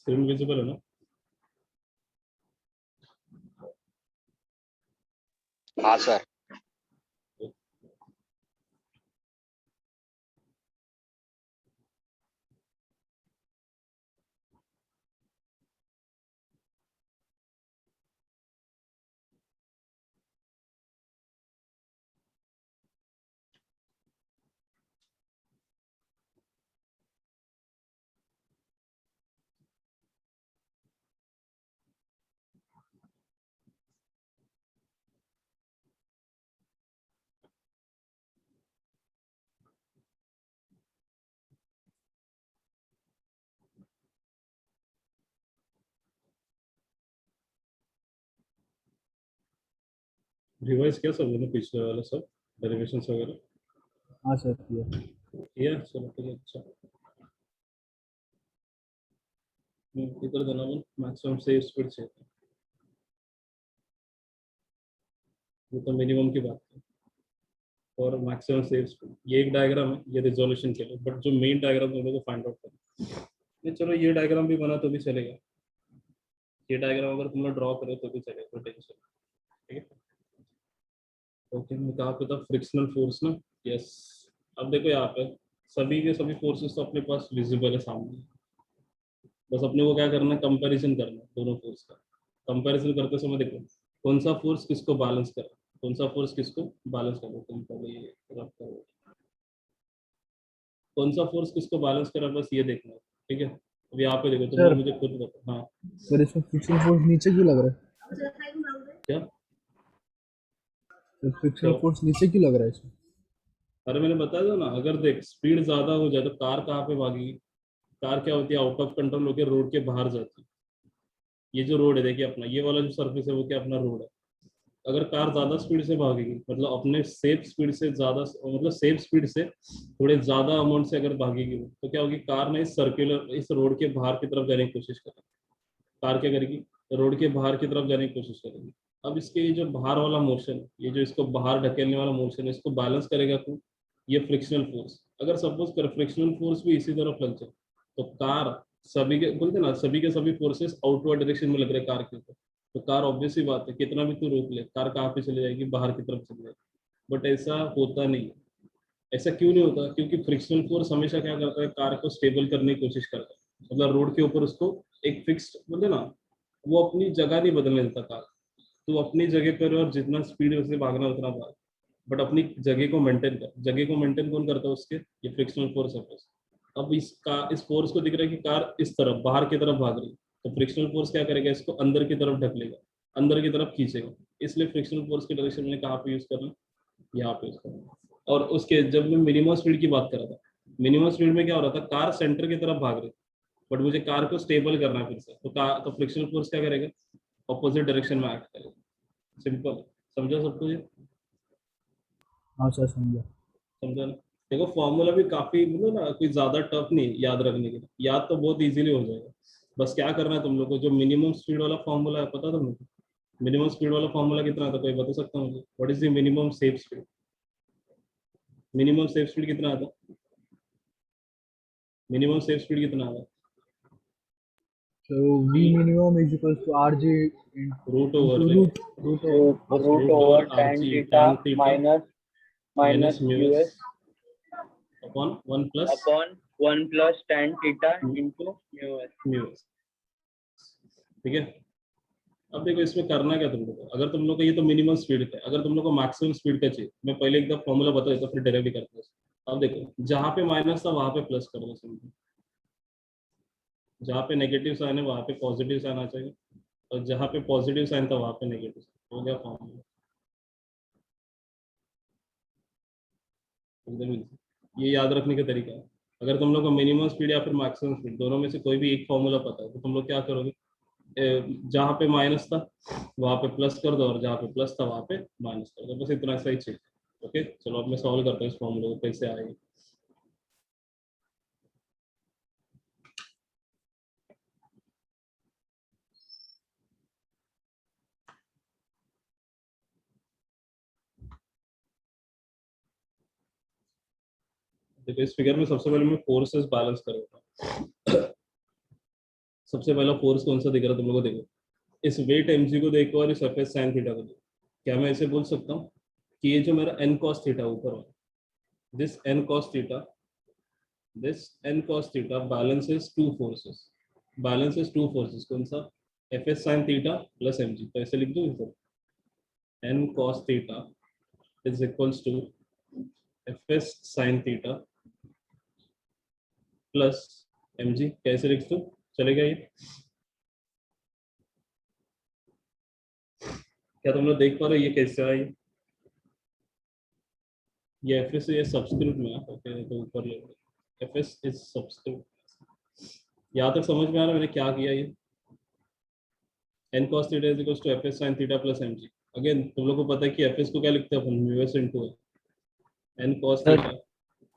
Screen visible है ना? हाँ सर। रिवाइज किया सब लोगों ने पिछले वाला सब डेरिवेशंस वगैरह? हाँ सर किया। किया, चलो ठीक है। अच्छा, इधर देना बोल, मैक्सिमम सेव स्पीड चाहिए। ये तो मिनिमम की बात है और मैक्सिमम सेव स्पीड, ये एक डायग्राम है, ये रिजोल्यूशन के लिए, बट जो मेन डायग्राम तुम लोग को फाइंड आउट करना है। चलो ये डायग्राम भी बना तो भी चलेगा, ये डायग्राम अगर तुम लोग ड्रॉ करो तो भी चलेगा, कोई टेंशन। ठीक है, ओके। मैं कहाँ पे था? फ्रिक्शनल फोर्स ना? यस। अब देखो यहाँ पे सभी के सभी फोर्सेस तो अपने पास विजिबल है सामने, बस अपने को क्या करना है, कंपैरिजन करना है दोनों फोर्स का। कंपैरिजन करते समय देखो कौन सा फोर्स किसको बैलेंस कर रहा है, कौन सा फोर्स किसको बैलेंस कर रहा है। तुम पहले ये रब करो, कौन सा फोर्स किसको बैलेंस कर रहा है, बस ये देखना है। ठीक है, अब यहाँ पे देखो तुम लोग सर मुझे खुद बताओ। हाँ सर इसमें फ्रिक्शन फोर्स नीचे क्यों लग रहा है? क्या? सर फ्रिक्शनल तो फोर्स नीचे क्यों लग रहा है इसमें? अरे मैंने बताया था ना, अगर देख स्पीड ज्यादा हो जाए तो कार कहाँ पे भागेगी? कार क्या होती है, आउट ऑफ कंट्रोल होकर रोड के बाहर जाती है। ये जो रोड है देखिए अपना, ये वाला जो सर्फेस है वो क्या अपना रोड है। अगर कार ज्यादा स्पीड से भागेगी, मतलब अपने सेफ स्पीड से ज्यादा, मतलब सेफ स्पीड से थोड़े ज्यादा अमाउंट से अगर भागेगी वो, तो क्या होगी, कार ने इस सर्कुलर, इस रोड के बाहर की तरफ जाने की कोशिश करेगी। कार क्या करेगी, रोड के बाहर की तरफ जाने की कोशिश करेगी। अब इसके ये जो बाहर वाला मोशन, ये जो इसको बाहर ढकेलने वाला मोशन है, इसको बैलेंस करेगा कौन? ये फ्रिक्शनल फोर्स। अगर सपोज कर फ्रिक्शनल फोर्स भी इसी तरफ लग जाए, तो कार, सभी के बोलते ना, सभी के सभी फोर्सेस आउटवर्ड डायरेक्शन में लग रहे कार के ऊपर, तो कार ऑब्वियस सी बात है कितना भी तू रोक ले, कार कहाँ पे चली जाएगी, बाहर की तरफ चली जाएगी। बट ऐसा होता नहीं है। ऐसा क्यों नहीं होता? क्योंकि फ्रिक्शनल फोर्स हमेशा क्या करता है, कार को स्टेबल करने की कोशिश करता है। मतलब रोड के ऊपर उसको एक फिक्स्ड, बोलते ना, वो अपनी जगह नहीं बदलने देता कार। तो अपनी जगह पर और जितना स्पीड से भागना उतना भाग, बट अपनी जगह को मेंटेन कर। जगह को मेंटेन कौन करता है उसके? ये फ्रिक्शनल फोर्स है बस। अब इस फोर्स को दिख रहा है कि कार इस तरफ बाहर की तरफ भाग रही है, तो फ्रिक्शनल फोर्स क्या करेगा, इसको अंदर की तरफ ढकेलेगा, अंदर की तरफ खींचेगा। इसलिए फ्रिक्शनल फोर्स की डायरेक्शन में कहाँ पे यूज करना, यहाँ पे यूज करना। और उसके जब मैं मिनिमम स्पीड की बात कर रहा था, मिनिमम स्पीड में क्या हो रहा था, कार सेंटर की तरफ भाग रही, बट मुझे कार को स्टेबल करना है फिर से, तो कार तो फ्रिक्शनल फोर्स क्या करेगा, ऑपोजिट डायरेक्शन में एक्ट करेगा। सिंपल, समझा सबको ये? हाँ सर समझा। समझा ना? देखो फॉर्मूला भी काफी, मतलब ना कोई ज्यादा टफ नहीं याद रखने के लिए, याद तो बहुत इजीली हो जाएगा। बस क्या करना है तुम लोग को, जो मिनिमम स्पीड वाला फॉर्मूला है पता तुम लोग को? मिनिमम स्पीड वाला फॉर्मूला कितना आता है, कोई बता सकता है मुझे? What is the minimum safe speed? Minimum safe speed कितना आता है? मिनिमम सेफ स्पीड कितना आता है? So V minimum is equals to RJ root over, into देखो root over root root over over R tan G, theta tan theta minus minus minus mu mu S S upon one plus upon 1 plus tan theta into mu S. Mu S. ठीक है, अब देखो इसमें करना क्या तुम लोग को, अगर तुम लोग का ये तो मिनिमम स्पीड है, अगर तुम लोग को मैक्सिमम स्पीड का चाहिए, मैं पहले एकदम फॉर्मूला बता देता फिर डायरेक्ट करते हैं। अब देखो जहाँ पे माइनस था वहां पे प्लस कर दो सिंपल, जहाँ पे नेगेटिव साइन है वहां पे पॉजिटिव साइन आ चाहिए, और जहाँ पे पॉजिटिव साइन था वहां पे नेगेटिव साइन, हो गया फॉर्मूला एकदम easy। ये याद रखने का तरीका है। अगर तुम लोग को मिनिमम स्पीड या फिर मैक्सिमम स्पीड दोनों में से कोई भी एक फॉर्मूला पता है, तो तुम लोग क्या करोगे, जहाँ पे माइनस था वहां पे प्लस कर दो, और जहाँ पे प्लस था वहां पे माइनस कर दो, बस इतना सा ही चाहिए। ओके चलो अब मैं सॉल्व करता हूँ इस फॉर्मूले को, कैसे आएगी। देखो इस फिगर में सबसे पहले मैं फोर्सेस बैलेंस करूंगा। सबसे पहला फोर्स कौन सा दिख रहा है तुम लोगों को? देखो, इस वेट mg को देखो और इस एफ एस साइन थीटा को देखो। क्या मैं ऐसे बोल सकता हूँ कि ये जो मेरा n cos थीटा ऊपर है, this n cos theta balances two forces, कौन सा? F S sine theta plus mg। तो ऐसे लिख दूँ इधर, n cos theta is equals to fs sin theta plus mg। कैसे लिख दूँ? चलेगा ये? क्या तुम लोग देख पा रहे हो ये कैसे आया? ये एफ एस ये सब्सक्रिप्ट में है, ओके, तो ऊपर ले लो, एफ एस इज सब्सक्रिप्ट। यहाँ तक समझ में आ रहा है मैंने क्या किया? ये n cos theta is equals to F S sin theta plus mg। Again तुम लोग को पता है कि एफ एस को क्या लिखते हैं अपन? Mu S into n cos sir theta.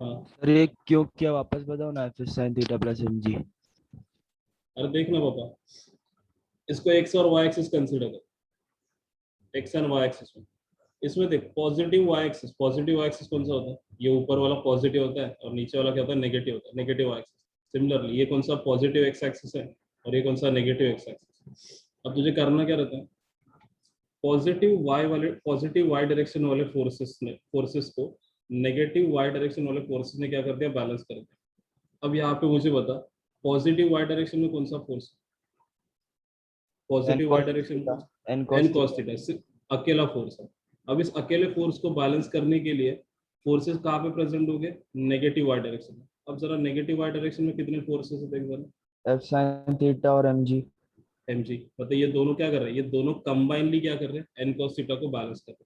हाँ, सर ये क्यों किया वापस बताओ ना, F S sine theta plus M G. अरे देखना पापा, इसको x और y एक्सिस कंसीडर कर, x एंड y एक्सिस में। इसमें देख, पॉजिटिव y एक्सिस कौन सा होता है? ये ऊपर वाला पॉजिटिव होता है और नीचे वाला क्या होता है? नेगेटिव होता है, नेगेटिव y एक्सिस। सिमिलरली ये कौन सा पॉजिटिव x एक्सिस है और ये कौन सा नेगेटिव x एक्सिस। अब तुझे करना क्या रहता है? पॉजिटिव y डायरेक्शन वाले फोर्सेस को नेगेटिव y डायरेक्शन वाले फोर्सेस ने क्या कर दिया? बैलेंस कर दिया। अब यहाँ पे मुझे बता, पॉजिटिव y डायरेक्शन में कौन सा फोर्स? पॉजिटिव y डायरेक्शन में एन n cos थीटा, अकेला फोर्स है। अब इस अकेले फोर्स को बैलेंस करने के लिए फोर्सेस कहाँ पे प्रेजेंट हो गए? नेगेटिव y डायरेक्शन में। अब जरा नेगेटिव y डायरेक्शन में कितने फोर्सेस है देख जरा। एफ साइन थीटा और एम जी। mg, मतलब ये दोनों क्या कर रहे हैं? ये दोनों कंबाइनली क्या कर रहे हैं? n cos थीटा को बैलेंस कर रहे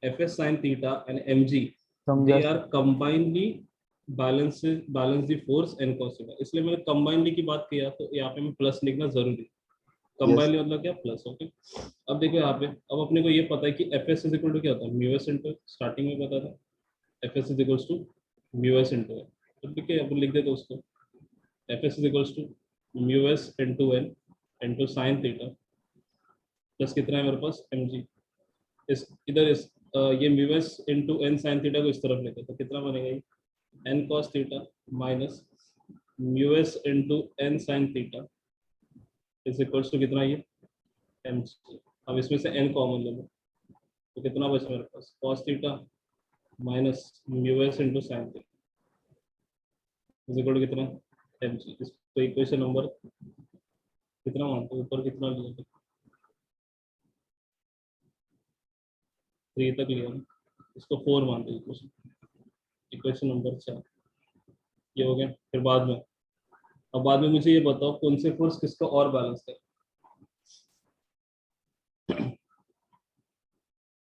हैं। fs sin theta and mg, समझा they are combinedly balance the force n cos theta. इसलिए मैंने कंबाइनली की बात किया, तो यहाँ पे मैं प्लस लिखना जरूरी है। कंबाइनली मतलब क्या? प्लस। ओके, अब देखो यहाँ पे, अब अपने को ये पता है कि F S is equal to क्या होता है? म्यू एस इंटू, स्टार्टिंग में पता था F S is equals to mu S into N. तो ठीक है, अब लिख देते उसको, F S is equals to mu S into N into sine theta plus कितना है मेरे पास? M G. इस इधर इस ये mu S into N sine theta को इस तरफ लेते तो कितना बनेगा? ये N cos theta minus mu S into N sine theta is equals to कितना? ये एम जी। अब इसमें से n कॉमन ले लो तो कितना बचा मेरे पास? cos theta minus mu S into sine theta is equal to कितना? M G. इसको इक्वेशन नंबर कितना मानते हो? ऊपर कितना लिया? 3 तक लिया ना? इसको 4 मानते हैं इक्वेशन, इक्वेशन नंबर 4। ये हो गया। फिर बाद में, अब बाद में मुझे ये बताओ कौन से फोर्स किसको और बैलेंस करे?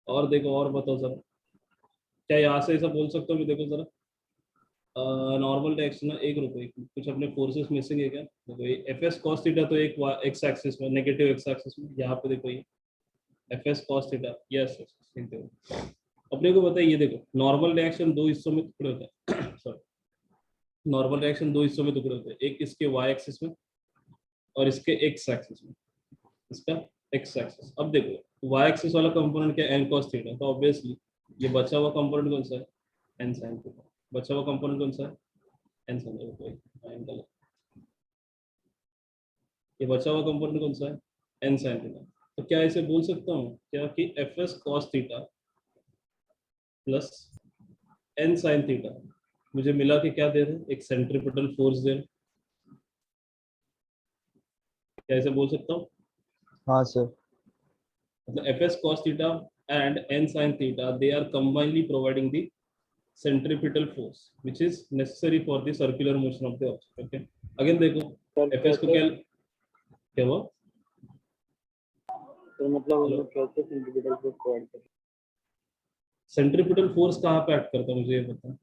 और देखो, और बताओ सर, क्या यहाँ से ऐसा बोल सकते हो कि देखो जरा, नॉर्मल डायरेक्शन में एक रुपये कुछ अपने फोर्सेस मिसिंग है क्या? देखो ये एफ एस कॉस थीटा तो एक एक्स एक्सिस में, नेगेटिव एक्स एक्सिस में। यहाँ पे देखो ये F S cos theta, yes अपने को बताइए। ये देखो, नॉर्मल डायरेक्शन दो हिस्सों में टुकड़े होते हैं सॉरी, नॉर्मल डायरेक्शन दो हिस्सों में टुकड़े होते हैं, एक इसके वाई एक्सिस में और इसके एक्स एक्सिस में, इसका एक्स एक्सिस। अब देखो वाई एक्सिस वाला कंपोनेंट क्या? N cos theta. तो ऑब्वियसली ये बचा हुआ कंपोनेंट कौन सा है? N sine theta. बचा हुआ कंपोनेंट कौन सा है? N sine theta. ये बचा हुआ कंपोनेंट कौन सा है? N sine theta. तो क्या ऐसे बोल सकता हूँ क्या कि F S cos theta plus N sine theta मुझे मिला के क्या दे रहे हैं? एक सेंट्रीपिटल फोर्स दे रहे। क्या ऐसे बोल सकता हूँ? हाँ सर। मतलब F S cos theta and N sine theta, they are combinedly providing the centripetal force which is necessary for the circular motion of the object. Okay, again देखो fs को क्या हुआ? तो मतलब हम लोग कैसे सेंट्रीपिटल फोर्स प्रोवाइड करें? सेंट्रीपिटल फोर्स कहाँ पे एक्ट करता है मुझे ये बता।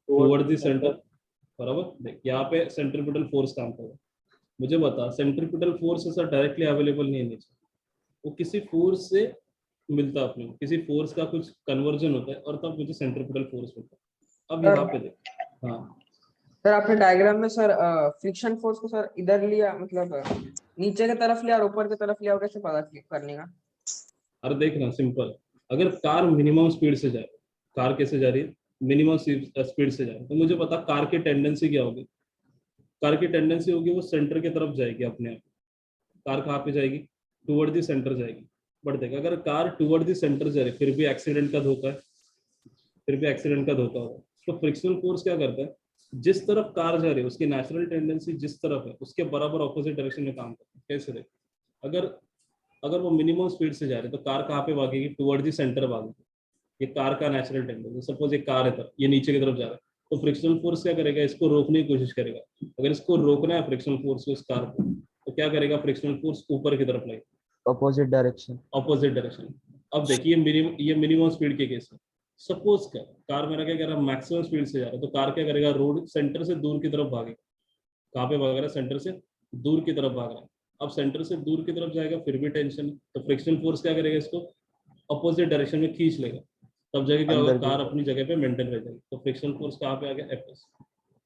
टुवर्ड द सेंटर, बराबर। देख यहाँ पे सेंट्रीपिटल फोर्स काम कर रहा है। मुझे बता, सेंट्रीपिटल फोर्स ऐसा डायरेक्टली अवेलेबल नहीं है नीचे, वो किसी फोर्स से मिलता है अपने, किसी फोर्स का कुछ कन्वर्जन होता है और तब मुझे सेंट्रीपिटल फोर्स मिलता है। अब यहाँ पे देख, हाँ सर आपने डायग्राम में सर फ्रिक्शन फोर्स को सर इधर लिया, मतलब नीचे की तरफ लिया और ऊपर की तरफ लिया, कैसे पता करने का? अरे देखना सिंपल, अगर कार मिनिमम स्पीड से जा रही है, कार कैसे जा रही है? मिनिमम स्पीड से जा रही है, तो मुझे पता कार की टेंडेंसी क्या होगी? कार की टेंडेंसी होगी वो सेंटर की तरफ जाएगी अपने आप। कार कहाँ पे जाएगी? टुवर्ड द सेंटर जाएगी। बट देख अगर कार टुवर्ड द सेंटर जा रही फिर भी एक्सीडेंट का धोखा है, फिर भी एक्सीडेंट का धोखा होगा। तो फ्रिक्शनल फोर्स क्या करता है, जिस तरफ कार जा रही है उसकी नेचुरल टेंडेंसी जिस तरफ है उसके बराबर ऑपोजिट डायरेक्शन में काम करता है। कैसे देख, अगर अगर वो मिनिमम स्पीड से जा रहे तो कार कहाँ पे भागेगी? टुवर्ड द सेंटर भागेगी। ये कार का नेचुरल टेंडेंसी। सपोज ये कार है तरफ, ये नीचे की तरफ जा रहा है, तो फ्रिक्शनल फोर्स क्या करेगा? इसको रोकने की कोशिश करेगा। अगर इसको रोकना है फ्रिक्शनल फोर्स को इस कार को, तो क्या करेगा? फ्रिक्शनल फोर्स ऊपर की तरफ लगेगा, ऑपोजिट डायरेक्शन। Opposite direction. अब देखिए ये मिनिमम स्पीड के केस है। सपोज का कार मेरा क्या कर रहा है? मैक्सिमम स्पीड से जा रहा है, तो कार क्या करेगा? रोड सेंटर से दूर की तरफ भागेगा। कहाँ पे भाग रहा है? सेंटर से दूर की तरफ भाग रहा है। अब सेंटर से दूर की तरफ जाएगा फिर भी टेंशन, तो फ्रिक्शनल फोर्स क्या करेगा? इसको अपोजिट डायरेक्शन में खींच लेगा। तब जाके क्या होगा? अंदर की कार अपनी जगह पे मेंटेन रह जाएगी। तो फ्रिक्शनल फोर्स कहाँ पे आ गया? एफएस।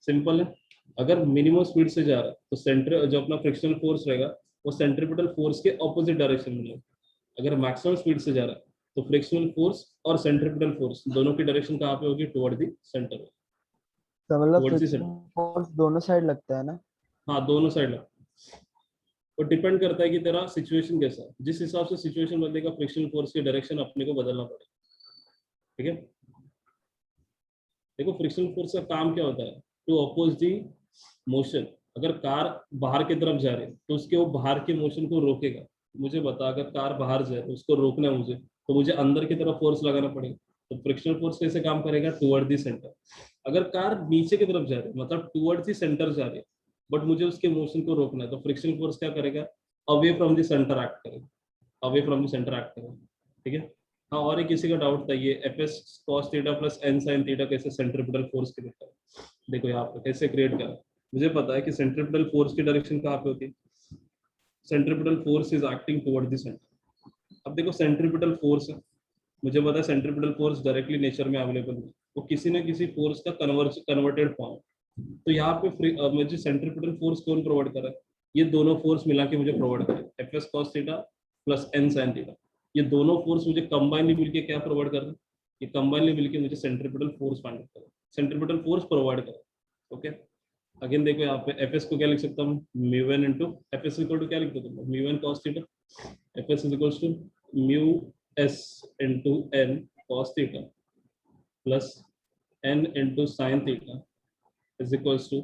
सिंपल है। अगर मिनिमम स्पीड से जा रहा है तो सेंटर जो अपना फ्रिक्शनल फोर्स रहेगा वो सेंट्रीपिटल फोर्स के ऑपोजिट डायरेक्शन में रहेगा। अगर मैक्सिमम स्पीड से जा रहा है तो फ्रिक्शनल फोर्स और सेंट्रीपिटल फोर्स दोनों की डायरेक्शन कहाँ पे होगी? Toward the centre. तो मतलब towards the friction centre. Force दोनों साइड लगता है ना? हाँ, दोनों साइड लगता है। वो डिपेंड करता है कि तेरा सिचुएशन कैसा है। जिस हिसाब से सिचुएशन बदलेगा फ्रिक्शनल फोर्स की डायरेक्शन अपने को बदलना पड़ेगा। ठीक है। देखो फ्रिक्शनल फोर्स का काम क्या होता है? To oppose the motion. अगर कार बाहर की तरफ जा रही है तो उसके वो बाहर के मोशन को रोकेगा। मुझे बता, अगर कार बाहर जाए तो उसको रोकना है मुझे, तो मुझे अंदर की तरफ फोर्स लगाना पड़ेगा। तो फ्रिक्शनल फोर्स कैसे काम करेगा? Toward the centre. अगर कार नीचे की तरफ जा रही है मतलब टुवर्ड दी सेंटर जा रही है, बट मुझे उसके मोशन को रोकना है, तो फ्रिक्शनल फोर्स क्या करेगा? Away from the centre act करेगा। Away from the centre act करेगा। ठीक है। हाँ, और एक किसी का डाउट था, ये F S cos theta plus N sine theta कैसे सेंट्रीपिटल फोर्स क्रिएट करें? देखो यहाँ पे कैसे क्रिएट करें। मुझे पता है कि सेंट्रीपिटल फोर्स की डायरेक्शन कहाँ पे होती है? Centripetal force is acting toward the centre. अब देखो सेंट्रीपिटल फोर्स है, मुझे पता है सेंट्रीपिटल फोर्स डायरेक्टली नेचर में अवेलेबल है, वो किसी न किसी फोर्स का कन्वर्टेड फॉर्म। तो यहाँ पे मुझे सेंट्रीपिटल फोर्स कौन प्रोवाइड कर रहा है? ये दोनों फोर्स मिला के मुझे प्रोवाइड कर रहे हैं, F S cos theta plus N sine theta. ये दोनों फोर्स मुझे कंबाइनली मिलके क्या प्रोवाइड कर रहे हैं? ये कंबाइनली मिलके मुझे सेंट्रीपिटल फोर्स फाइंड कर रहे हैं, सेंट्रीपिटल फोर्स प्रोवाइड कर रहे हैं। ओके। अगेन देखो यहाँ पे एफ एस को क्या लिख सकता हूँ? Mu N into F S equal to क्या लिख देता हूँ? Mu N cos theta. F S is equal to mu S into N cos theta plus N into sine theta is equal to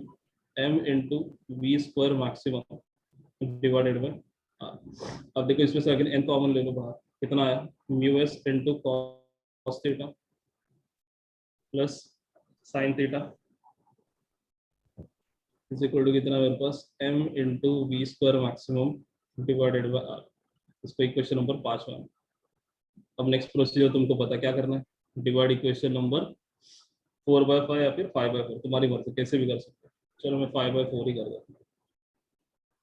M into V square maximum divided by R. अब देखो इसमें से again an common ले लो बाहर, कितना आया? Mu S into cos theta plus sine theta is equal to कितना मेरे पास? M into V square maximum divided by R. इसको इक्वेशन नंबर 5 में। अब नेक्स्ट प्रोसीजर तुमको पता क्या करना है? डिवाइड इक्वेशन नंबर 4/5 या फिर 5/4, तुम्हारी मर्जी, कैसे भी कर सकते हो। चलो मैं 5/4 ही कर देता हूँ।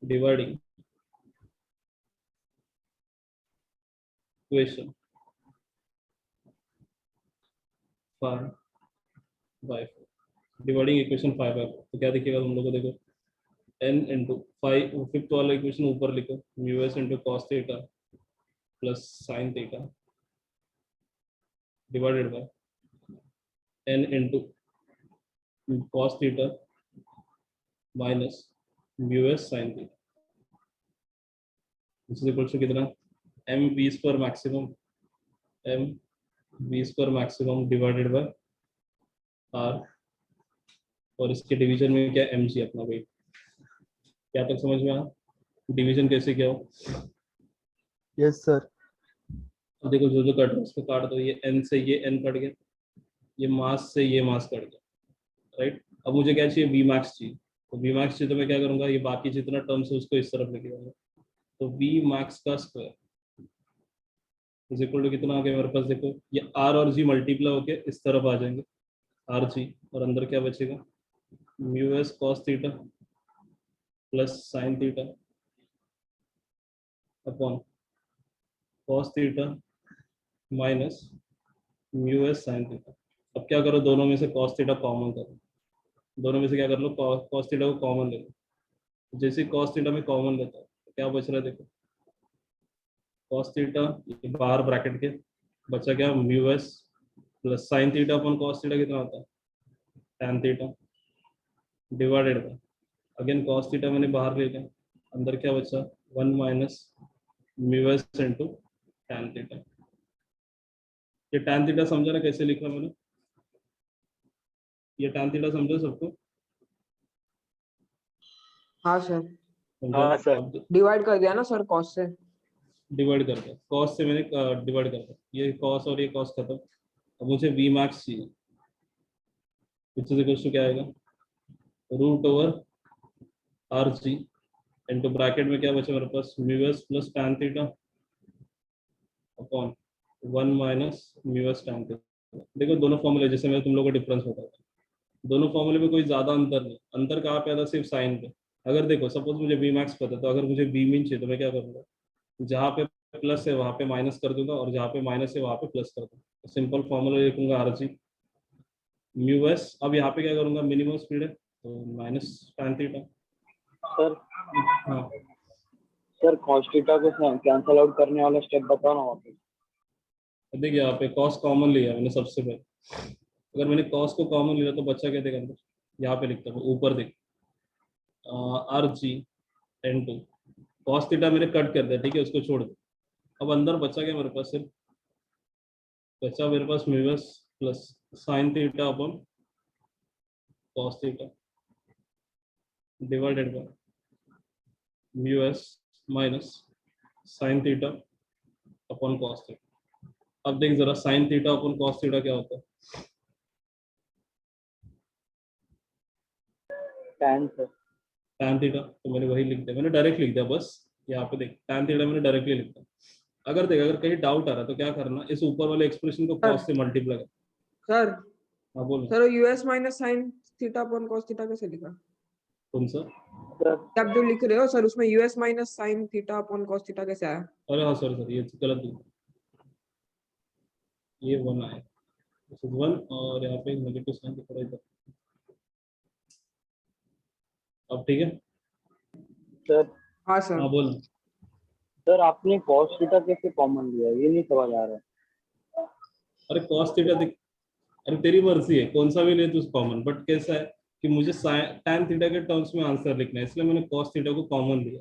डिवाइडिंग इक्वेशन 5/4, डिवाइडिंग इक्वेशन 5/4, तो क्या दिखेगा तुम लोगों को? देखो n इंटू 5, फिफ्थ वाला इक्वेशन ऊपर लिखो, mu S into cos theta plus sine theta divided by n into cos theta minus mu S sine theta is equal to कितना? M V square maximum, M V square maximum divided by R, और इसके division में क्या? M G अपना wait. क्या तक समझ में आया? डिवीजन कैसे क्या हो? Yes sir. अब देखो जो जो कट रहा है उसको काट दो। ये एन से ये एन कट गया, ये मास से ये मास कट गया, राइट। अब मुझे क्या चाहिए? वी मैक्स चाहिए। तो वी मैक्स चाहिए तो मैं क्या करूंगा? ये बाकी जितना टर्म्स है उसको इस तरफ लेके जाऊंगा। तो वी मैक्स का स्क्वायर इज इक्वल टू कितना आ गया मेरे पास? देखो ये आर और जी मल्टीप्लाई होके इस तरफ आ जाएंगे, आर जी, और अंदर क्या बचेगा? Mu S cos theta plus sine theta upon cos theta minus mu S sine theta. अब क्या करो? दोनों में से कॉस थीटा कॉमन करो। दोनों में से क्या कर लो? कॉस थीटा को कॉमन ले लो। जैसे कॉस थीटा में कॉमन लेता है तो क्या बच रहा है? देखो कॉस थीटा ये बाहर ब्रैकेट के बचा क्या? Mu S plus sine theta upon cos theta कितना होता है? Tan theta divided bye again cos theta मैंने बाहर ले लिया, अंदर क्या बचा 1 minus mu S into tan theta. ये टैन थीटा समझा ना कैसे लिखा मैंने? ये टैन थीटा समझा सबको? हाँ सर, समझा? हाँ, सर। अब डिवाइड कर दिया ना सर कॉस से। डिवाइड कर दिया, कॉस से मैंने डिवाइड कर दिया, ये कॉस और ये कॉस खत्म। अब मुझे वी मैक्स चाहिए, विच इज इक्वल टू क्या आएगा, root over R G into bracket में क्या बचा मेरे पास, mu S plus tan theta upon 1 minus mu S tan theta. देखो दोनों फॉर्मूले जैसे मैं तुम लोगों का डिफरेंस होता था, दोनों फॉर्मूले में कोई ज्यादा अंतर नहीं, अंतर कहाँ पे आता सिर्फ साइन पे। अगर देखो सपोज मुझे वी मैक्स पता है, तो अगर मुझे वी मीन चाहिए तो मैं क्या करूँगा, जहाँ पे प्लस है वहाँ पे माइनस कर दूंगा और जहाँ पे माइनस है वहाँ पे प्लस कर दूंगा। तो सिंपल फॉर्मूला लिखूंगा आर जी म्यू एस। अब यहाँ पे क्या करूंगा, मिनिमम स्पीड है तो माइनस टैन थीटा। सर हाँ सर cos थीटा को कैंसल आउट करने वाला स्टेप बताओ ना वापस। तो देखिए यहाँ पे कॉस कॉमन लिया मैंने सबसे पहले। अगर मैंने कॉस को कॉमन लिया तो बच्चा क्या देगा अंदर, यहाँ पे लिखता हूँ ऊपर देख R G N two cos theta मैंने कट कर दिया, ठीक है उसको छोड़ दो। अब अंदर बचा क्या मेरे पास, सिर्फ बचा मेरे पास mu S plus sine theta upon cos theta divided by mu S minus sine theta upon cos theta. अब देख जरा sine theta upon cos theta क्या होता है, tan सर। tan theta. तो मैंने वही लिख दिया, मैंने डायरेक्ट लिख दिया बस। यहाँ पे देख tan थीटा मैंने डायरेक्टली लिख दिया। अगर देख अगर कहीं डाउट आ रहा है तो क्या करना, इस ऊपर वाले एक्सप्रेशन को कॉस से मल्टीप्लाई कर। सर हाँ बोलो sir US minus sine theta upon cos theta कैसे लिखा? कौन सा? सर आप जो लिख रहे हो सर उसमें US minus sine theta upon cos theta कैसे आया? अरे हाँ सॉरी सर, ये गलत लिखा, ये वन आया, दिस इज वन और यहाँ पे नेगेटिव साइन दिख रहा है इधर। अब ठीक है, सर हाँ सर। हाँ बोल। सर आपने cos थीटा कैसे कॉमन लिया, ये नहीं समझ आ रहा है। अरे कॉस थीटा देख, अरे तेरी मर्जी है कौन सा भी ले तू कॉमन, बट कैसा है कि मुझे tan थीटा के टर्म्स में आंसर लिखना है, इसलिए मैंने कॉस थीटा को कॉमन लिया।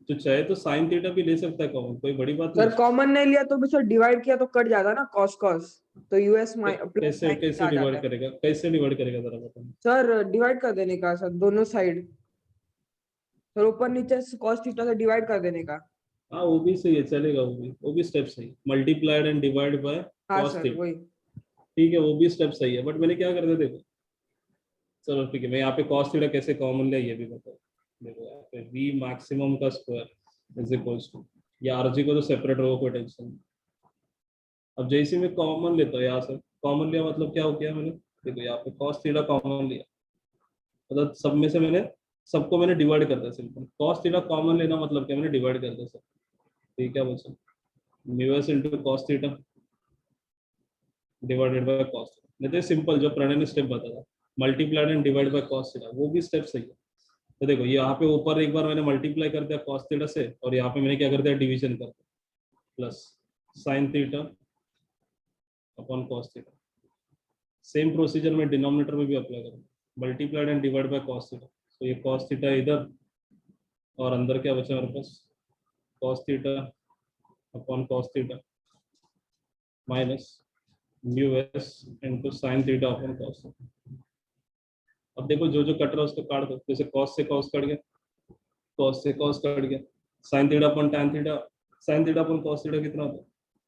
तो चाहे तो साइन थीटा भी ले सकता है कॉमन, कोई बड़ी बात सर नहीं। कॉमन नहीं लिया तो भी सर डिवाइड किया तो कट जाता ना कॉस कॉस, तो यूएस प्लस कैसे साइन कैसे आ जाता डिवाइड है। करेगा, कैसे डिवाइड करेगा जरा बता। सर डिवाइड कर देने का सर दोनों साइड, सर ऊपर नीचे कॉस थीटा से डिवाइड कर देने का। हाँ वो भी सही है, चलेगा, वो भी स्टेप सही, मल्टीप्लाइड एंड डिवाइड बाय हाँ कॉस सर थीटा, वही। ठीक है वो भी स्टेप सही है। बट मैंने क्या कर दिया देखो, चलो ठीक है मैं यहाँ पे कॉस थीटा कैसे कॉमन लिया ये भी बताओ। देखो यहाँ पे वी मैक्सिमम का स्क्वायर इज इक्वल्स टू, या आरजी को तो सेपरेट रहो कोई टेंशन नहीं। अब जैसे मैं कॉमन लेता हूँ यहाँ से, कॉमन लिया मतलब क्या हो गया मैंने, देखो यहाँ पे कॉस थीटा कॉमन लिया, मतलब सब में से मैंने सबको मैंने डिवाइड कर दिया। सिंपल कॉस थीटा कॉमन लेना मतलब क्या, मैंने डिवाइड कर दिया सब। ठीक है बच्चों, mu S into cos theta divided by cos theta, नहीं तो सिंपल जो प्रणय ने स्टेप बताया multiplied and divide by cos theta, वो भी स्टेप सही है। तो देखो ये यहाँ पे ऊपर एक बार मैंने मल्टीप्लाई कर दिया कॉस थीटा से, और यहाँ पे मैंने क्या कर दिया डिवीजन कर दिया, plus sine theta upon cos theta. Same procedure में डिनोमिनेटर में भी अप्लाई करूँगा, multiplied and divide by cos theta. तो ये कॉस थीटा इधर और अंदर क्या बचा मेरे पास, cos theta upon cos theta minus mu S into sine theta upon cos theta. अब देखो जो जो कट रहा है उसको काट दो, जैसे कॉस से कॉस कट गया, कॉस से कॉस कट गया, sign theta upon tan theta, sign theta upon cos theta कितना होता है,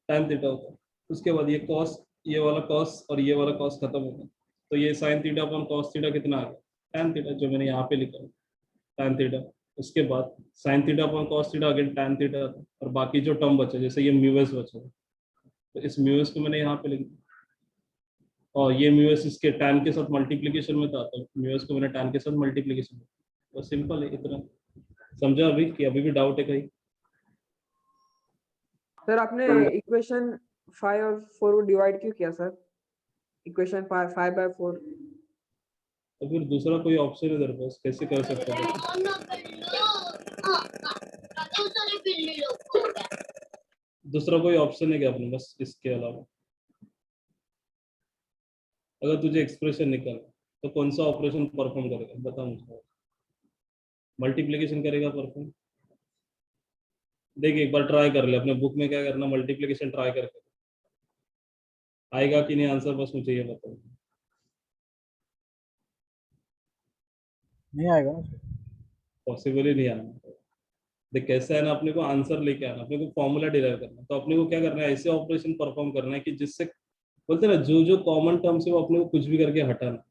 टैन थीटा होता है। उसके बाद ये कॉस, ये वाला कॉस और ये वाला कॉस खत्म हो गया, तो ये sign theta upon cos theta कितना आ गया, टैन थीटा, जो मैंने यहाँ पे लिखा टैन थीटा। उसके बाद sign theta upon cos theta again tan theta, और बाकी जो टर्म बचा जैसे ये म्यू एस बचा, तो इस म्यू एस को मैंने यहाँ पे लिख दिया, और ये म्यू एस इसके टैन के साथ मल्टीप्लीकेशन में था, तो म्यू एस को मैंने टैन के साथ मल्टीप्लीकेशन में, बस सिंपल है इतना। समझा अभी कि अभी भी डाउट है कहीं? सर आपने इक्वेशन 5 और 4 को डिवाइड क्यों किया सर? इक्वेशन 5/4। तो फिर दूसरा कोई ऑप्शन है तेरे पास, कैसे कर सकते हो? दूसरा कोई ऑप्शन है क्या अपने बस इसके अलावा? अगर तुझे एक्सप्रेशन निकालना तो कौन सा ऑपरेशन परफॉर्म करेगा बता मुझे। मल्टीप्लिकेशन करेगा परफॉर्म। देखिए एक बार ट्राई कर ले, अपने बुक में क्या करना, मल्टीप्लिकेशन ट्राई करके आएगा कि नहीं आंसर, बस मुझे ये बताओ। नहीं आएगा ना सर। पॉसिबल ही नहीं आना। देख कैसा है ना, अपने को आंसर लेके आना, अपने को फॉर्मूला डिराइव करना, तो अपने को क्या करना है, ऐसे ऑपरेशन परफॉर्म करना है कि जिससे बोलते हैं ना, जो जो कॉमन टर्म्स है वो अपने को कुछ भी करके हटाना।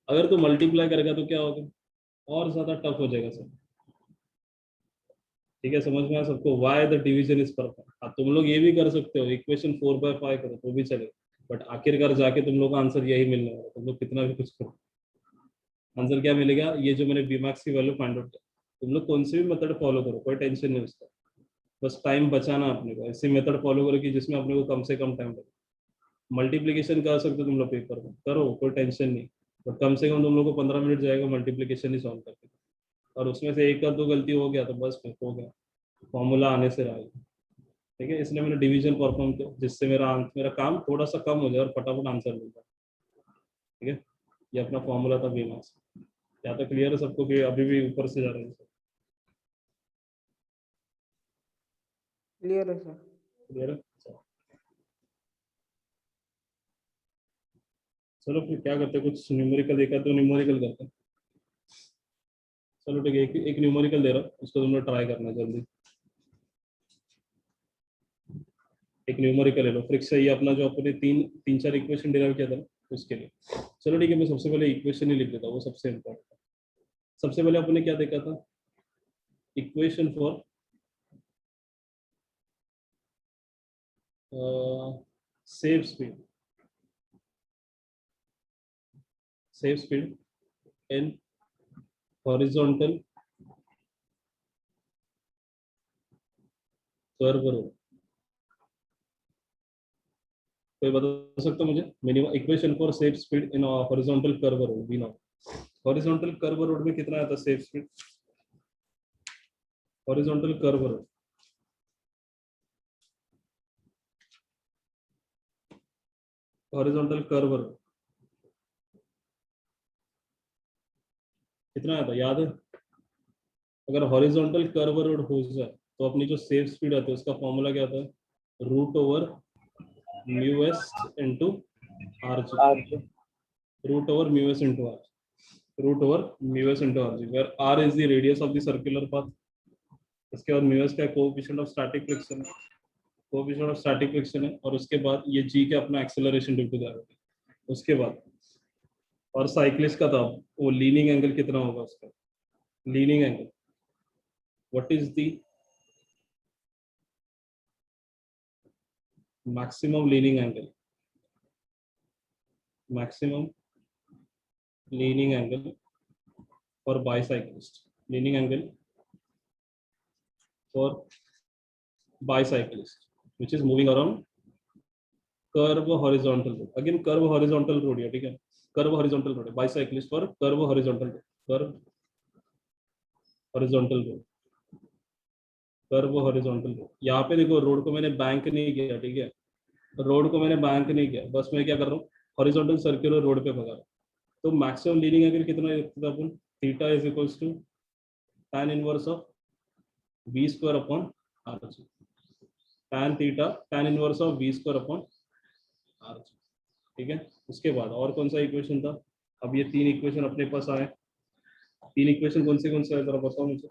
अगर तू मल्टीप्लाई करेगा तो क्या होगा, और ज्यादा टफ हो जाएगा सब। ठीक है, समझ में आया सबको, why the division is perform. हाँ तुम लोग ये भी कर सकते हो, इक्वेशन 4/5 करो तो भी चलेगा, बट आखिरकार जाके तुम लोग का आंसर यही मिलने वाला, तुम लोग कितना भी कुछ करो आंसर क्या मिलेगा, ये जो मैंने बीमैक्स की वैल्यू फाइंड आउट किया। तुम लोग कौन से भी मेथड फॉलो करो, कोई टेंशन नहीं उसका, बस टाइम बचाना अपने को, ऐसे मेथड फॉलो करो कि जिसमें अपने को कम से कम टाइम लगे। मल्टीप्लीकेशन कर सकते हो तुम लोग पेपर में, करो कोई टेंशन नहीं, बट कम से कम तुम लोग को 15 मिनट जाएगा मल्टीप्लीकेशन ही सॉल्व करके, और उसमें से एक का दो गलती हो गया तो बस फिर हो गया, फॉर्मूला आने से रहा। ठीक है, इसलिए मैंने डिवीजन परफॉर्म किया, जिससे मेरा काम थोड़ा सा कम हो जाए और फटाफट आंसर मिल जाए। ठीक है, ये अपना फॉर्मूला था बीमास। या तो क्लियर है सबको कि अभी भी ऊपर से जा रहे हैं? क्लियर है सर। क्लियर है, चलो फिर क्या करते हैं, कुछ न्यूमेरिकल देखा तो न्यूमेरिकल करते हैं। चलो ठीक है, एक न्यूमेरिकल दे रहा हूँ, उसको तुम लोग ट्राई करना जल्दी। एक न्यूमेरिकल ले लो, फ्रिक्स ये अपना जो अपने तीन चार इक्वेशन डिराइव किया था ना, उसके लिए। चलो ठीक है, मैं सबसे पहले इक्वेशन ही लिख देता हूँ, वो सबसे इम्पोर्टेंट। सबसे पहले अपने क्या देखा था, equation for safe speed, safe speed in horizontal curve road. कोई बता सकता मुझे minimum equation for safe speed in horizontal curve road, we know horizontal curve road में कितना आता है safe speed, horizontal curve road, horizontal curve road कितना आता है याद है? अगर हॉरिजॉन्टल कर्व रोड हो जाए तो अपनी जो सेव स्पीड आती है उसका फॉर्मूला क्या आता है, root over mu S into R G, R root over mu S into R, root over mu S into R G, where R is the radius of the circular path. इसके बाद mu S का coefficient of static friction है, coefficient of static friction है, और उसके बाद ये जी का अपना एक्सेलरेशन ड्यू टू ग्रेविटी। उसके बाद और साइक्लिस्ट का था वो लीनिंग एंगल कितना होगा उसका, leaning angle, what is the maximum leaning angle, maximum leaning angle for bicyclist, leaning angle for bicyclist which is moving around curve horizontal road, again curve horizontal road है, ठीक है, curve horizontal road है, bicyclist for curve horizontal road, curve horizontal road, curve horizontal road. यहाँ पे देखो road को मैंने bank नहीं किया, ठीक है, रोड को मैंने बैंक नहीं किया, बस मैं क्या कर रहा हूँ, हॉरिजॉन्टल सर्कुलर रोड पे भगा रहा हूँ। तो मैक्सिमम लीनिंग एंगल कितना रखता अपन, theta is equals to tan inverse of v square upon r, tan theta tan inverse of v square upon r। ठीक है, उसके बाद और कौन सा इक्वेशन था, अब ये तीन इक्वेशन अपने पास आए, तीन इक्वेशन कौन से आए जरा बताओ मुझे।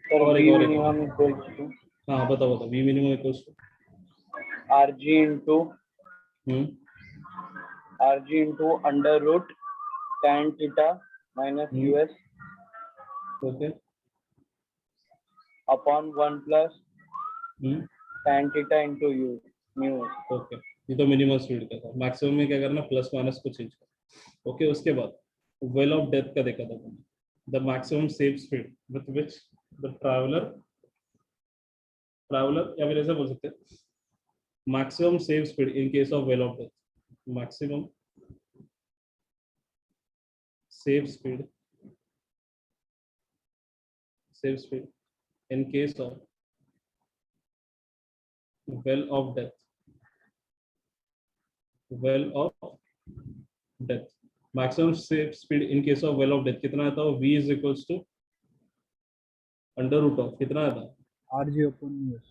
सर और V एक minimum equals to हाँ बताओ V minimum equals to RG into under root tan theta minus US okay upon 1 plus tan theta into U mu। Okay, ये तो मिनिमम स्पीड का था, मैक्सिमम में क्या करना, प्लस माइनस को चेंज करना। ओके, उसके बाद वेल ऑफ डेथ का देखा था, the maximum safe speed with which the traveller या फिर ऐसा बोल सकते हैं maximum safe speed in case of well of death, maximum safe speed in case of well of death, well of death maximum speed in case of well of death कितना आता है? v is equals to under root of कितना आता है? RG upon US.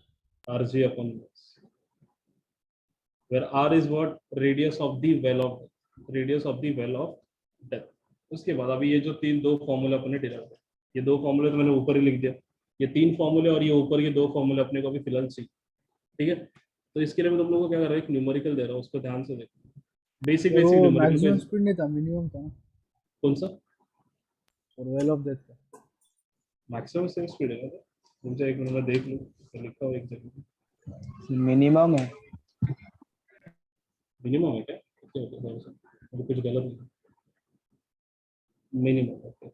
rg upon s, where r is what? radius of the well of death, radius of the well of death. उसके बाद अभी ये जो दो फॉर्मूले अपने डिराइव किए, ये दो फॉर्मूले तो मैंने ऊपर ही लिख दिया, ये 3 फॉर्मूले और ये ऊपर के 2 फॉर्मूले अपने को भी फिलहाल चाहिए, ठीक है। तो इसके लिए मैं तुम लोगों को क्या कर रहा हूँ, एक न्यूमेरिकल दे रहा हूँ, उसको ध्यान से देखो। बेसिक सर बेसिक वो न्यूमेरिकल मैक्सिमम को। स्पीड नहीं था, मिनिमम था कौन सा? और वेल ऑफ डेथ था। मैक्सिमम सेम स्पीड है ना? मुझे एक मिनट में देख लूँ, तो लिखा हुआ एक जगह मिनिमम है। मिनिमम है क्या? ओके ओके, मुझे कुछ गलत नहीं, मिनिमम ओके।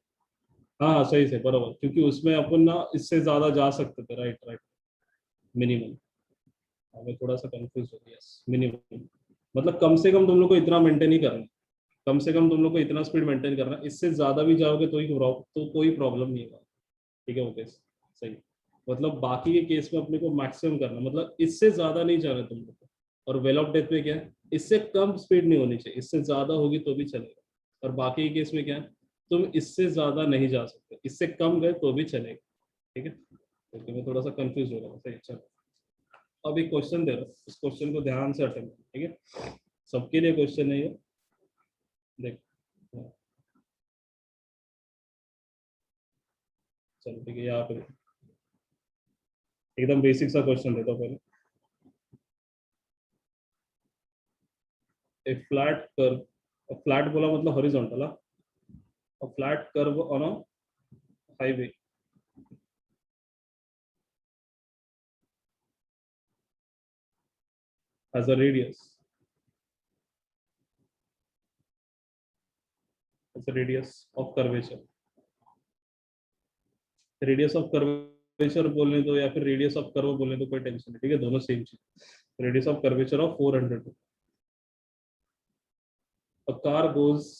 हाँ हाँ सही से बराबर, क्योंकि उसमें अपन ना इससे ज्यादा जा सकते थे, राइट राइट, मिनिमम। हमें थोड़ा सा कंफ्यूज हो गया, मिनिमम मतलब कम से कम तुम लोग को इतना मेंटेन ही करना है, कम से कम तुम लोग को इतना स्पीड मेंटेन करना है, इससे ज्यादा भी जाओगे तो कोई प्रॉब्लम नहीं होगा, ठीक है ओके सही। मतलब बाकी के केस में अपने को मैक्सिमम करना, मतलब इससे ज्यादा नहीं जाना तुम लोग को। और वेल ऑफ डेथ में क्या है, इससे कम स्पीड नहीं होनी चाहिए, इससे ज्यादा होगी तो भी चलेगा। और बाकी के केस में क्या है, तुम इससे ज्यादा नहीं जा सकते, इससे कम गए तो भी चलेगा, ठीक है। ओके मैं थोड़ा सा कंफ्यूज हो रहा हूँ, सही चलो। अब एक क्वेश्चन दे रहा हूँ, इस क्वेश्चन को ध्यान से अटेंड, ठीक है, सबके लिए क्वेश्चन है ये, देख। चलो ठीक है, यहाँ पे एकदम बेसिक सा क्वेश्चन देता हूँ पहले। ए फ्लैट कर्व, फ्लैट बोला मतलब horizontal, a flat curve on a highway has a radius, it's a radius of curvature, radius of curvature बोलने दो या फिर radius of curve बोलने दो, कोई टेंशन नहीं, ठीक है, दोनों सेम चीज। radius of curvature of 400, a car goes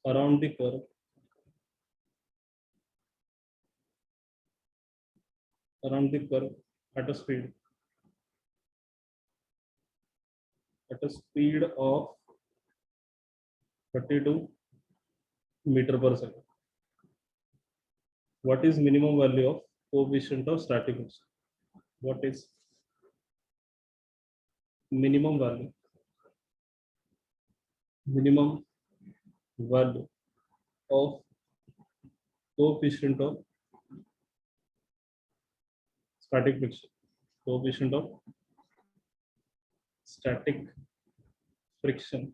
around the curve at a speed of 32 meter per second. What is minimum value of coefficient of static motion? What is minimum value of coefficient of static friction, coefficient of static friction,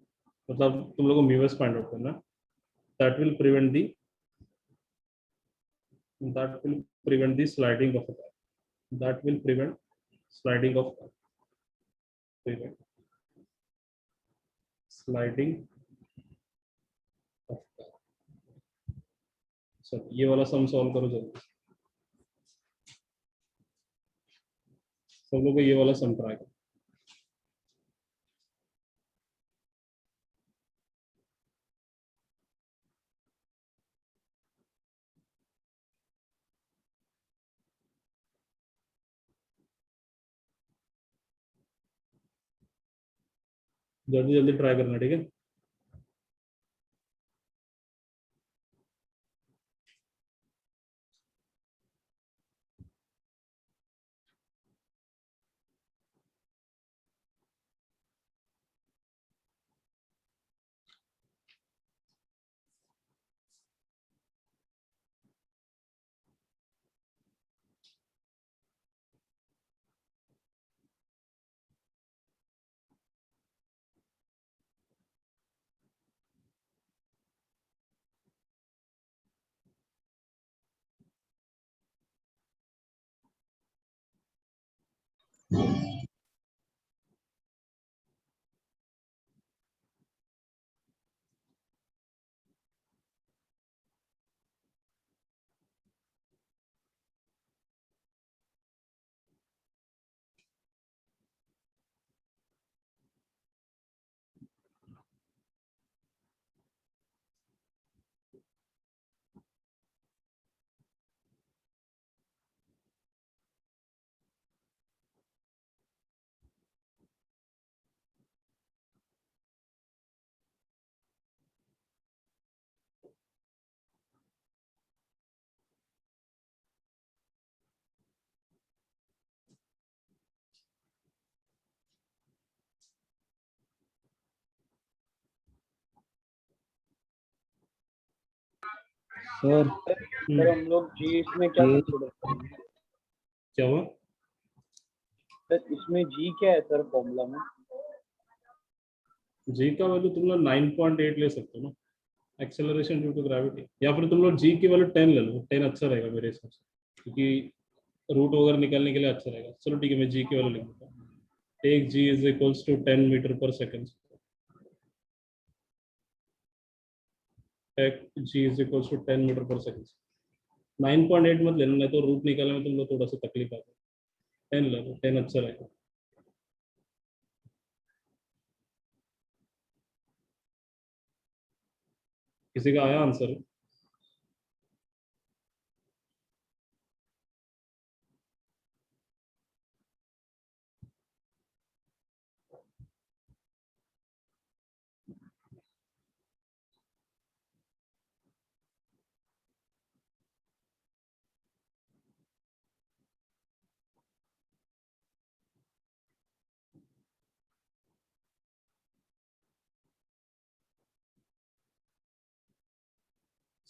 मतलब तुम लोगों को mu s find out करना, that will prevent the sliding of a car, that will prevent sliding of car, prevent sliding of car। चलो ये वाला sum solve करो जल्दी, सब लोग को ये वाला सम ट्राई करो। जल्दी जल्दी ट्राई करना, ठीक है। सर सर हम लोग जी इसमें क्या ये- कंसीडर करेंगे? क्या हुआ? सर इसमें जी क्या है सर फॉर्मूला में? जी का वैल्यू तुम लोग 9.8 ले सकते हो ना, एक्सेलरेशन ड्यू टू ग्रेविटी, या फिर तुम लोग जी की वैल्यू 10 ले लो, 10 अच्छा रहेगा मेरे हिसाब से, क्योंकि रूट वगैरह निकालने के लिए अच्छा रहेगा। चलो ठीक है, मैं जी की वैल्यू लिख देता हूँ। Take G is equals to 10 metre per second. Take G is equals to 10 metre per second. 9.8 मत लेना, नहीं तो रूट निकालने में तुम लोग थोड़ा सा तकलीफ आता है। 10 ले लो, 10 अच्छा रहेगा। किसी का आया आंसर?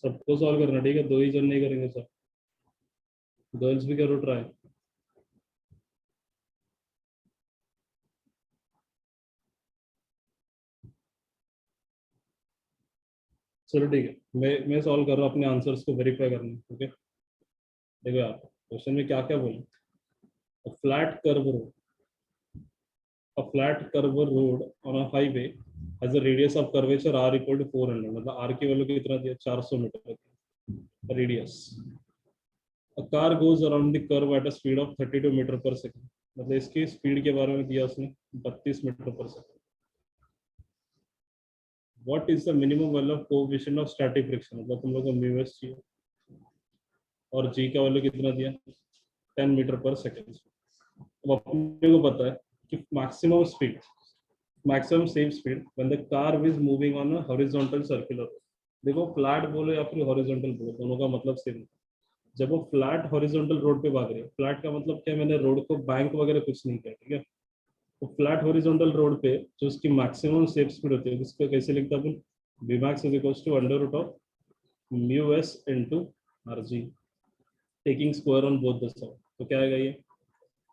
सबको सॉल्व करना, ठीक है? दो ही जन नहीं करेंगे सब, गर्ल्स भी करो ट्राई। चलो ठीक है, मैं सॉल्व कर रहा हूँ, अपने आंसर्स को वेरीफाई करना। ओके, देखो यहाँ क्वेश्चन में क्या क्या बोला। Flat curve road, a flat curve road on a highway has a radius of curvature r equal to 400, मतलब r की वैल्यू कितना दिया? 400 metre radius. a car goes around the curve at a speed of 32 metre per second, मतलब इसकी speed के बारे में दिया उसने 32 metre per second. what is the minimum value of coefficient of static friction, मतलब तुम लोग को म्यू एस चाहिए, और g का वैल्यू कितना दिया? 10 मीटर पर सेकंड। अब अपने को पता है कि maximum speed, maximum safe speed when the car is moving on a horizontal circular road। देखो फ्लैट बोलो या फिर हॉरिजॉन्टल बोलो, दोनों का मतलब सेम है। जब वो फ्लैट हॉरिजॉन्टल रोड पे भाग रही है, फ्लैट का मतलब क्या, मैंने रोड को बैंक वगैरह कुछ नहीं किया, ठीक है? तो फ्लैट हॉरिजॉन्टल रोड पे जो उसकी मैक्सिमम सेफ स्पीड होती है, उसको कैसे लिखता है अपन? V max is equals to under root of mu S into R G, taking square on both the side. तो क्या आएगा ये?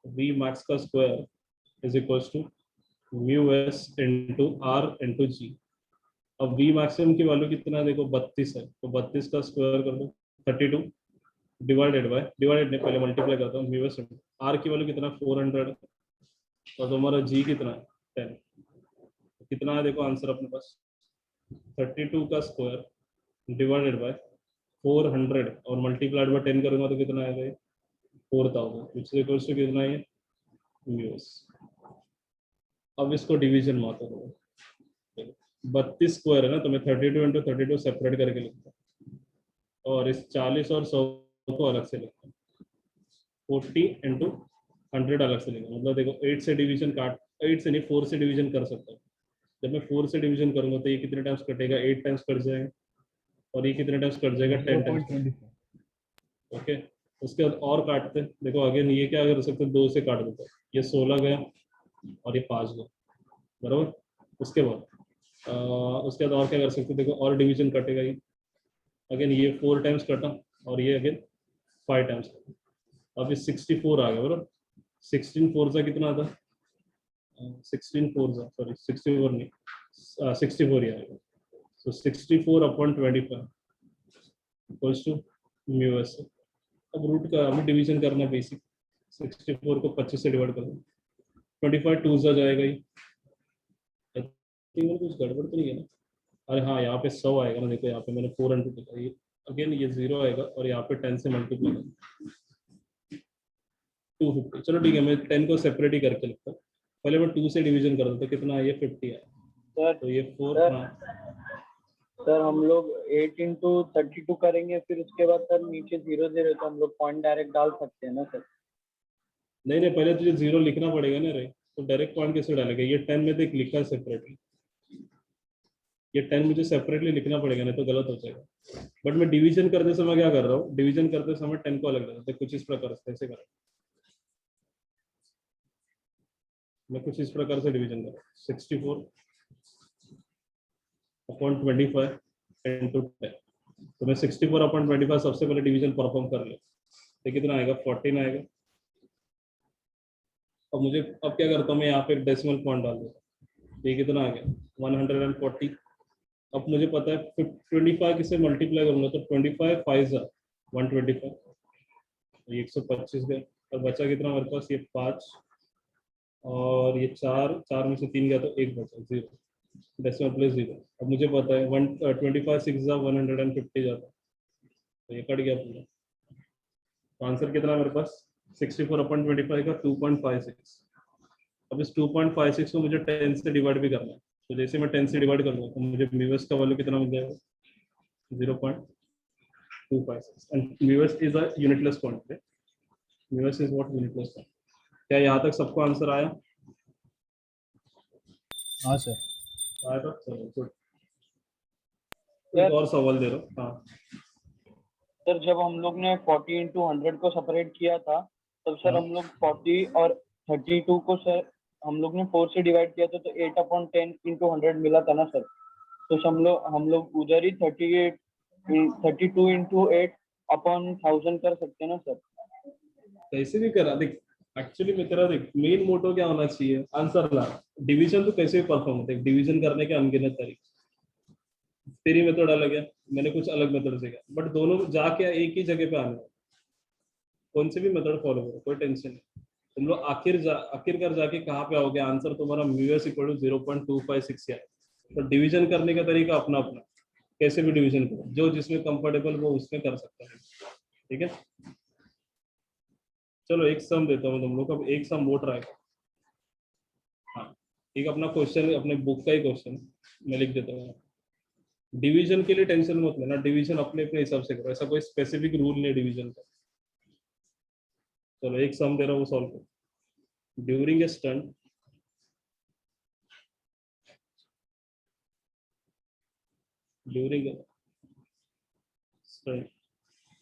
वी मैक्स का square is equals to mu S into R into G. अब V maximum की value कितना है? देखो 32 है, तो 32 का स्क्वायर कर दो, 32 डिवाइडेड बाय, डिवाइडेड नहीं, पहले मल्टीप्लाई करता हूँ, म्यू एस आर की वैल्यू कितना? 400, और तुम्हारा जी कितना है? 10। कितना है देखो आंसर अपने पास? 32 का स्क्वायर डिवाइडेड बाय 400 और मल्टीप्लाइड बाय 10 करूंगा तो कितना आएगा ये? 4000, विच इज इक्वल्स टू कितना है ये? Mu S. अब इसको डिवीजन मारता हूँ, 32 स्क्वायर है ना, तो मैं 32 इंटू 32 सेपरेट करके लिखता हूँ, और इस 40 और 100 को अलग से लिखता हूँ, 40 इंटू 100 अलग से लिखा। मतलब देखो 8 से डिवीजन काट, 8 से नहीं 4 से डिवीजन कर सकता हूँ। जब मैं 4 से डिवीजन करूंगा तो ये कितने टाइम्स कटेगा? 8 टाइम्स कट जाएगा, और ये कितने टाइम्स कट जाएगा? 10 टाइम्स। 0.25। ओके, उसके बाद और काटते हैं, देखो अगेन ये क्या कर सकते हैं? 2 से काट देते हैं, ये 16 गया और ये 5 गया, बराबर। उसके बाद उसके बाद और क्या कर सकते हैं? देखो और डिवीजन कटेगा, ये अगेन ये 4 टाइम्स कटा, और ये अगेन 5 टाइम्स। अब ये 64 आ गया, बराबर। 16 फोर सा कितना था? 16 फोर सा, सॉरी 64 नहीं, 64 ही आएगा। So 64 upon 25 equals to mu S. अब रूट का हमें डिवीजन करना है बेसिक, 64 को 25 से डिवाइड कर दो, 25 टू सा जाएगा ये। कुछ गड़बड़ तो नहीं है ना? अरे हाँ, यहाँ पे 100 आएगा ना, देखो यहाँ पे मैंने 400 लिखा, ये अगेन ये 0 आएगा, और यहाँ पे 10 से मल्टीप्लाई कर 250। चलो ठीक है, मैं 10 को सेपरेट ही करके लिखता हूँ। पहले मैं 2 से डिवीजन कर देता, कितना है ये? 50 है, सर तो ये 4। सर हाँ सर हम लोग 8 इंटू 32 करेंगे, फिर उसके बाद सर नीचे 0 0 तो हम लोग पॉइंट डायरेक्ट डाल सकते हैं ना सर? नहीं नहीं, पहले तुझे 0 लिखना पड़ेगा ना रे, तो डायरेक्ट पॉइंट कैसे डालेगा? ये 10 में देख लिखा है सेपरेटली, ये 10 मुझे सेपरेटली लिखना पड़ेगा, नहीं तो गलत हो जाएगा। बट मैं डिवीजन करते समय क्या कर रहा हूँ? डिवीजन करते समय 10 को अलग लगाता हूँ, कुछ इस प्रकार से ऐसे कर, मैं कुछ इस प्रकार से डिवीजन कर रहा हूँ, 64 अपॉन 25 इंटू 10। तो मैं 64/25 सबसे पहले डिवीजन परफॉर्म कर लिया, तो कितना आएगा 14 आएगा। अब मुझे अब क्या करता हूँ, मैं यहाँ पे एक डेसिमल पॉइंट डाल देता हूँ, ये कितना आ गया 140। अब मुझे पता है 25 किसे मल्टीप्लाई करूंगा तो 25 5 125, 125 गए, और बचा कितना हमारे पास, ये 5 और ये 4 में से 3 गया तो 1 बचा, 0, डेसिमल प्लेस 0। अब मुझे पता है 125 6 150 जाता है, तो ये कट गया पूरा। तो आंसर कितना है मेरे पास 64/25 का 2.56। अब इस 2.56 को मुझे 10 से डिवाइड भी करना है, तो जैसे मैं 10 से डिवाइड करूँगा तो मुझे म्यूएस का वैल्यू कितना मिल जाएगा 0.256, and mu s is a unitless quantity, mu s is what unitless quantity. क्या यहाँ तक सबको आंसर आया? हाँ सर। आया था, चलो गुड। एक और सवाल दे रहा हूँ। हाँ सर जब हम लोग ने 40 into 100 को सेपरेट किया था तब सर हम लोग 40 और 32 को सर हम लोग ने 4 से डिवाइड किया था, तो 8/10 into 100 मिला था ना सर। तो हम लोग उधर ही 32 into 8/1000 कर सकते हैं ना सर। कैसे भी करा देख, एक्चुअली मैं तेरा देख मेन मोटो क्या होना चाहिए, आंसर ला। डिवीजन तो कैसे भी परफॉर्म होता है, डिवीजन करने के अनगिनत तरीके। तेरी मेथड अलग है, मैंने कुछ अलग मेथड सीखा, बट दोनों जाके एक ही जगह पे आना है। कौन से भी मेथड फॉलो करो, कोई टेंशन नहीं। तुम लोग आखिरकार जाके कहाँ पे आओगे, आंसर तुम्हारा म्यूएस इक्वल टू 0.256 है। तो डिवीजन करने का तरीका अपना अपना, कैसे भी डिवीजन करो, जो जिसमें कंफर्टेबल वो उसमें कर सकता है, ठीक है। चलो एक सम देता हूँ तुम लोग को, अब एक सम वो ट्राई करो। हाँ, एक अपना क्वेश्चन अपने बुक का ही क्वेश्चन मैं लिख देता हूँ। डिवीजन के लिए टेंशन मत लेना, डिवीजन अपने अपने हिसाब से करो, ऐसा कोई स्पेसिफिक रूल नहीं डिवीजन का। चलो एक सम दे रहा हूँ, सॉल्व करो। During a stunt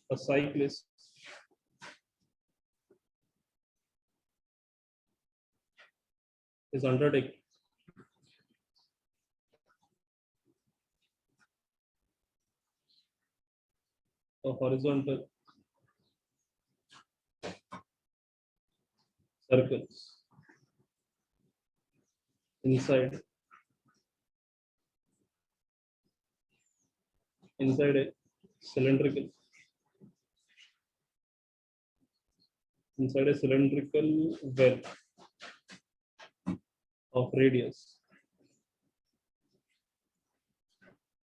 a cyclist is undertaking a horizontal circles inside a cylindrical well of radius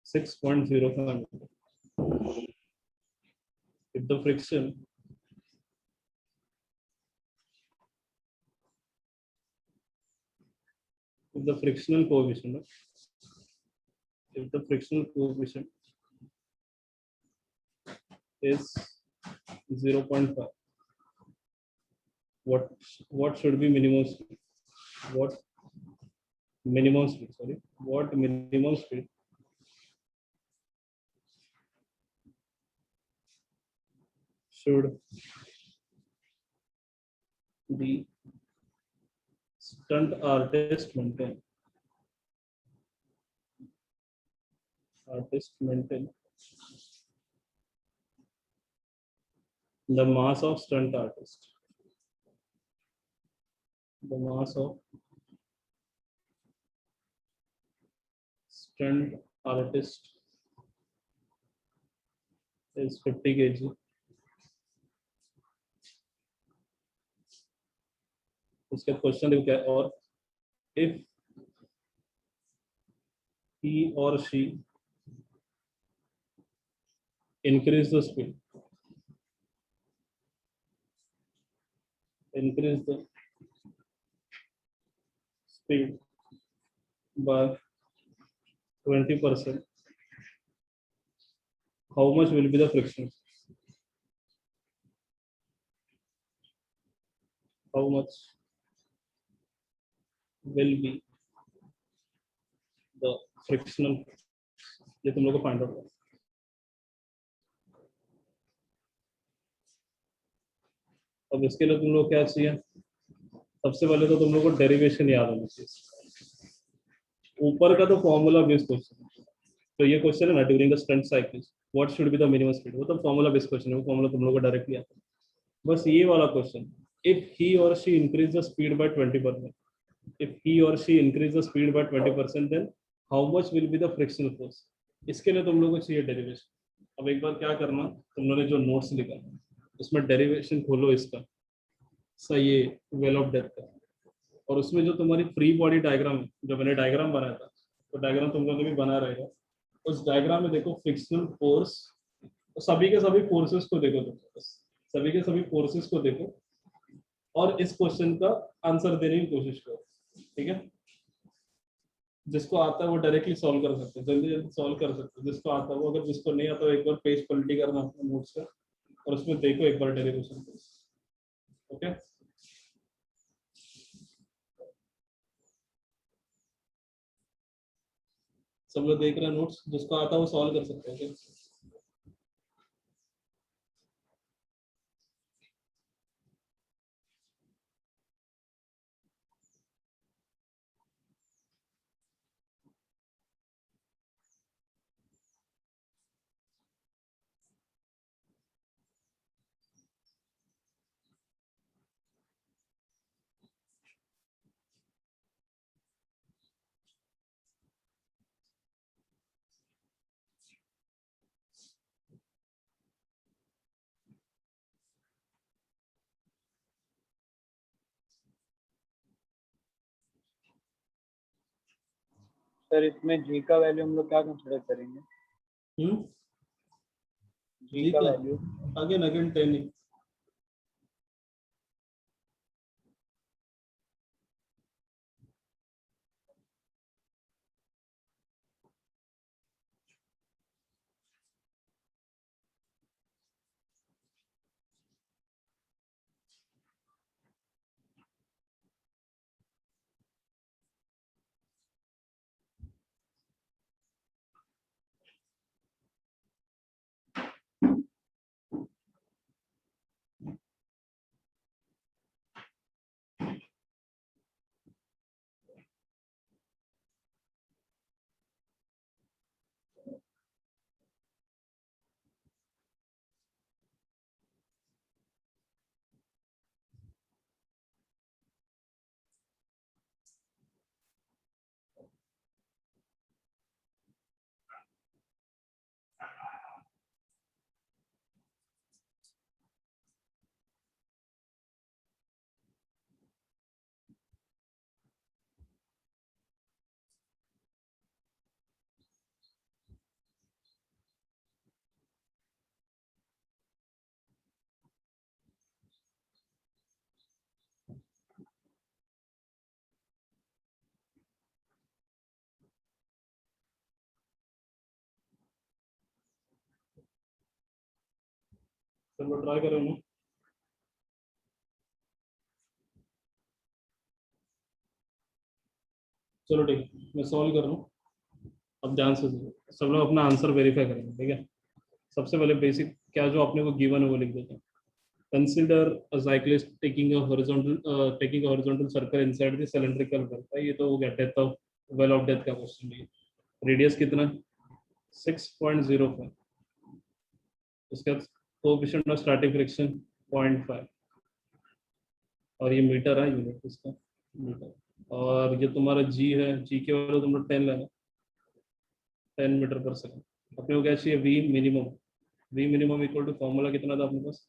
6.05 meter. If the frictional coefficient is 0.5, what should be minimum speed? What minimum speed should the stunt artist maintain the mass of stunt artist is 50 kg. उसके question देखो क्या है, और if he or she increase the speed by 20%, how much will be the friction? How much will be the frictional? ये तुम लोग को find out करना। अब इसके लिए तुम लोग क्या चाहिए, सबसे पहले तो तुम लोग को डेरिवेशन याद होना चाहिए। ऊपर का तो फॉर्मूला बेस्ड क्वेश्चन, तो ये क्वेश्चन है ना during the stunt cycle, what should be the minimum speed, वो तो फॉर्मूला बेस्ड क्वेश्चन है, वो फॉर्मूला तुम लोगों को डायरेक्टली आता है। बस ये वाला question, if he or she increase the speed by 20%, if he or she increase the speed by 20%, then how much will be the frictional force. इसके लिए तुम लोगों को चाहिए डेरिवेशन। अब एक बार क्या करना, तुम लोगों ने जो नोट्स लिखा उसमें डेरिवेशन खोलो इसका, सही है, वेल ऑफ डेथ का, और उसमें जो तुम्हारी फ्री बॉडी डायग्राम है, जो मैंने डायग्राम बनाया था, तो डायग्राम तुम लोगों ने भी बना रहेगा। उस डायग्राम में देखो फ्रिक्शनल फोर्स, सभी के सभी फोर्सेस को देखो, तुम सभी के सभी फोर्सेस को देखो और इस क्वेश्चन का आंसर देने की कोशिश करो, ठीक है। जिसको आता है वो डायरेक्टली सॉल्व कर सकते हैं, जल्दी जल्दी सॉल्व कर सकते हैं जिसको आता है वो, अगर जिसको नहीं आता है एक बार पेज पलटी करना अपने नोट्स का और उसमें देखो एक बार डेरिवेशन, ओके। सब लोग देख रहे हैं नोट्स, जिसको आता है वो सॉल्व कर सकते हैं, ओके। सर इसमें जी का वैल्यू हम लोग क्या कंसिडर करेंगे? जी का वैल्यू अगेन अगेन 10 ही। चलो ट्राई करो ना, चलो ठीक है, मैं सॉल्व कर रहा हूँ। अब ध्यान से सब लोग अपना आंसर वेरीफाई करेंगे, ठीक है। सबसे पहले बेसिक क्या जो अपने को गिवन है वो लिख देते हैं। Consider a cyclist taking a horizontal circle inside the cylindrical well. ये तो हो गया death of well of death का क्वेश्चन है। रेडियस कितना, 6.05। उसके बाद कोएफिशिएंट ऑफ स्टैटिक फ्रिक्शन 0.5, और ये मीटर है यूनिट इसका, मीटर। और ये तुम्हारा जी है, जी के वैल्यू तुम लोग 10 लेना, 10 मीटर पर सेकंड। अपने को क्या चाहिए, V minimum. V minimum equal to formula कितना था अपने पास,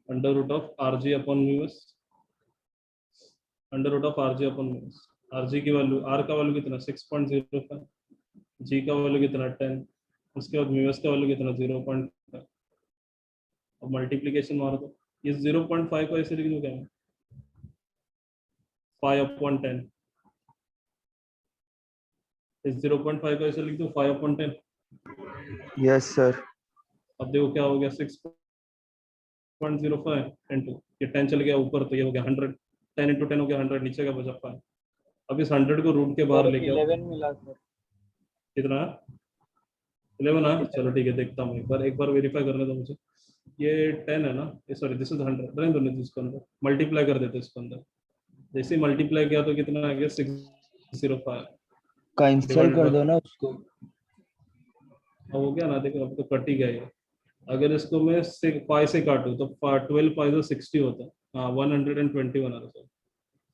under root of R G upon mu S, under root of R G upon mu S. R G की वैल्यू, आर का वैल्यू कितना 6.05, जी का वैल्यू कितना 10, उसके बाद म्यू एस का वैल्यू कितना 0.5। अब मल्टीप्लीकेशन मारो तो ये 0.5 को ऐसे लिख दो क्या, 5/10। इस 0.5 को ऐसे लिख दो 5/10। Yes sir. अब देखो क्या हो गया, 6.05 इंटू ये 10 चल गया ऊपर, तो ये हो गया 100। 10 इंटू 10 हो गया 100, नीचे का बचा 5। अब इस 100 को रूट के बाहर लेके आओ। 11 मिला सर। कितना, 11 है। चलो ठीक है, देखता हूँ एक बार वेरीफाई करने दो मुझे। ये 10 है ना, सॉरी दिस इज 100। रहने दो नहीं, इसको अंदर मल्टीप्लाई कर देते इसको अंदर। जैसे मल्टीप्लाई किया तो कितना आ गया 605 कैंसिल डिवाइडेड कर बाय, दो ना उसको। अब हो गया ना, देखो अब तो कट ही गया ये। अगर इसको मैं 5 से काटूं तो 12 5 60 होता है। हाँ 121 आ रहा है।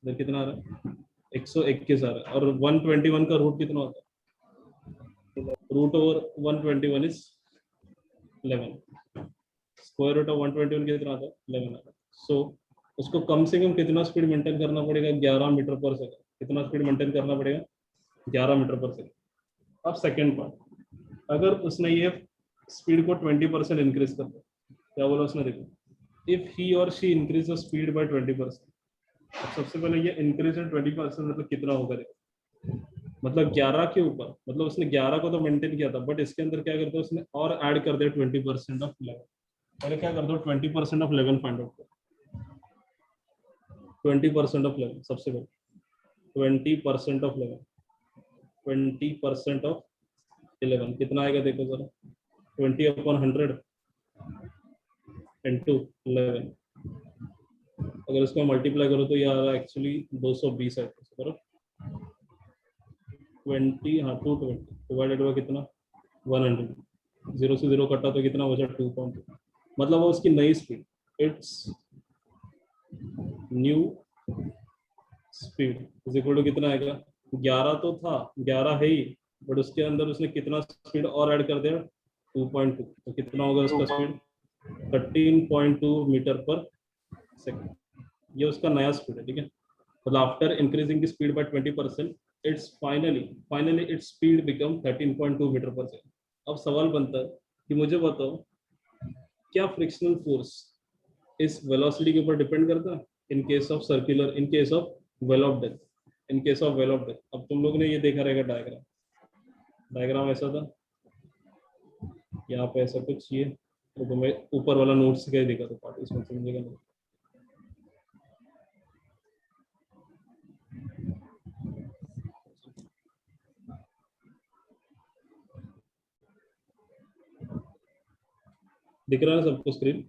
इधर कितना आ रहा है? 121 आ रहा है। और 121 का रूट कितना होता है? Root over 121 is 11। Square root of 121 कितना आता है? 11 आता है। सो उसको कम से कम कितना स्पीड मेंटेन करना पड़ेगा? 11 मीटर पर सेकंड। कितना स्पीड मेंटेन करना पड़ेगा? 11 मीटर पर सेकंड। अब सेकंड पार्ट, अगर उसने ये स्पीड को 20% इंक्रीज कर दिया, क्या बोला उसने? देखो, if he or she increase the speed by 20%। सबसे पहले ये इंक्रीज 20% मतलब कितना होगा? देखो, मतलब 11 के ऊपर, मतलब उसने 11 को तो मेंटेन किया था, बट इसके अंदर क्या करता है उसने और ऐड कर दिया 20% ऑफ 11। पहले क्या कर दो, 20% ऑफ 11 फाइंड आउट करो। 20% ऑफ 11 सबसे पहले 20% ऑफ 11, 20% ऑफ 11 कितना आएगा? देखो जरा, 20/100 इंटू 11। अगर इसको मल्टीप्लाई करो तो ये आ रहा है एक्चुअली 220 है, बराबर। 20, हाँ 220 डिवाइडेड बाय कितना? 100। 0 से 0 कटा तो कितना बचा? 2.2। मतलब वो उसकी नई speed, it's new speed is equal to कितना आएगा? 11 तो था, 11 है ही, बट उसके अंदर उसने कितना स्पीड और ऐड कर दिया? 2.2। तो कितना होगा उसका स्पीड? 13.2 metre per second. ये उसका नया स्पीड है, ठीक है। मतलब after increasing the speed by 20%, it's finally its speed become 13.2 metre per second. अब सवाल बनता है कि मुझे बताओ, क्या फ्रिक्शनल फोर्स इस वेलोसिटी के ऊपर डिपेंड करता है? इन case of circular, in case of well of death, in case of well of death. अब तुम लोग ने ये देखा रहेगा डायग्राम, डायग्राम ऐसा था, यहाँ पे ऐसा कुछ ये, तो तुम्हें ऊपर वाला नोट्स का ही देखा था पार्ट, इसमें समझेगा नहीं। दिख रहा है सबको स्क्रीन?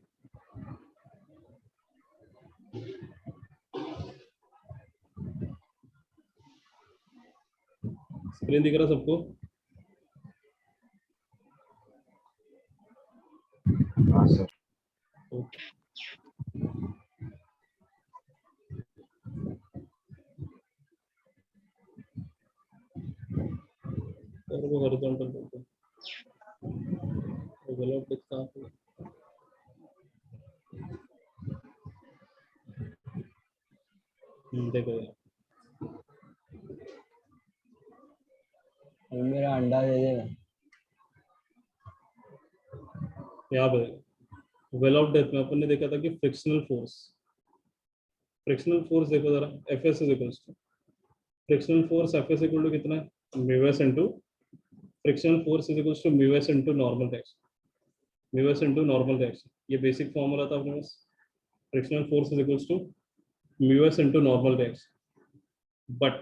स्क्रीन दिख रहा है सबको? हाँ सर। और वो हॉरिजॉन्टल बोलते हैं, वेल ऑफ डेथ कहाँ पे? देखो यार, मेरा अंडा दे देना। यहाँ पे वेल ऑफ डेथ में अपन ने देखा था कि फ्रिक्शनल फोर्स देखो जरा, F S is equals to frictional force, F S equal to कितना है? Mu S into frictional force is equals to mu S into normal reaction, mu S into normal reaction. ये basic formula था अपने पास। Frictional force is equals to mu S into normal reaction. But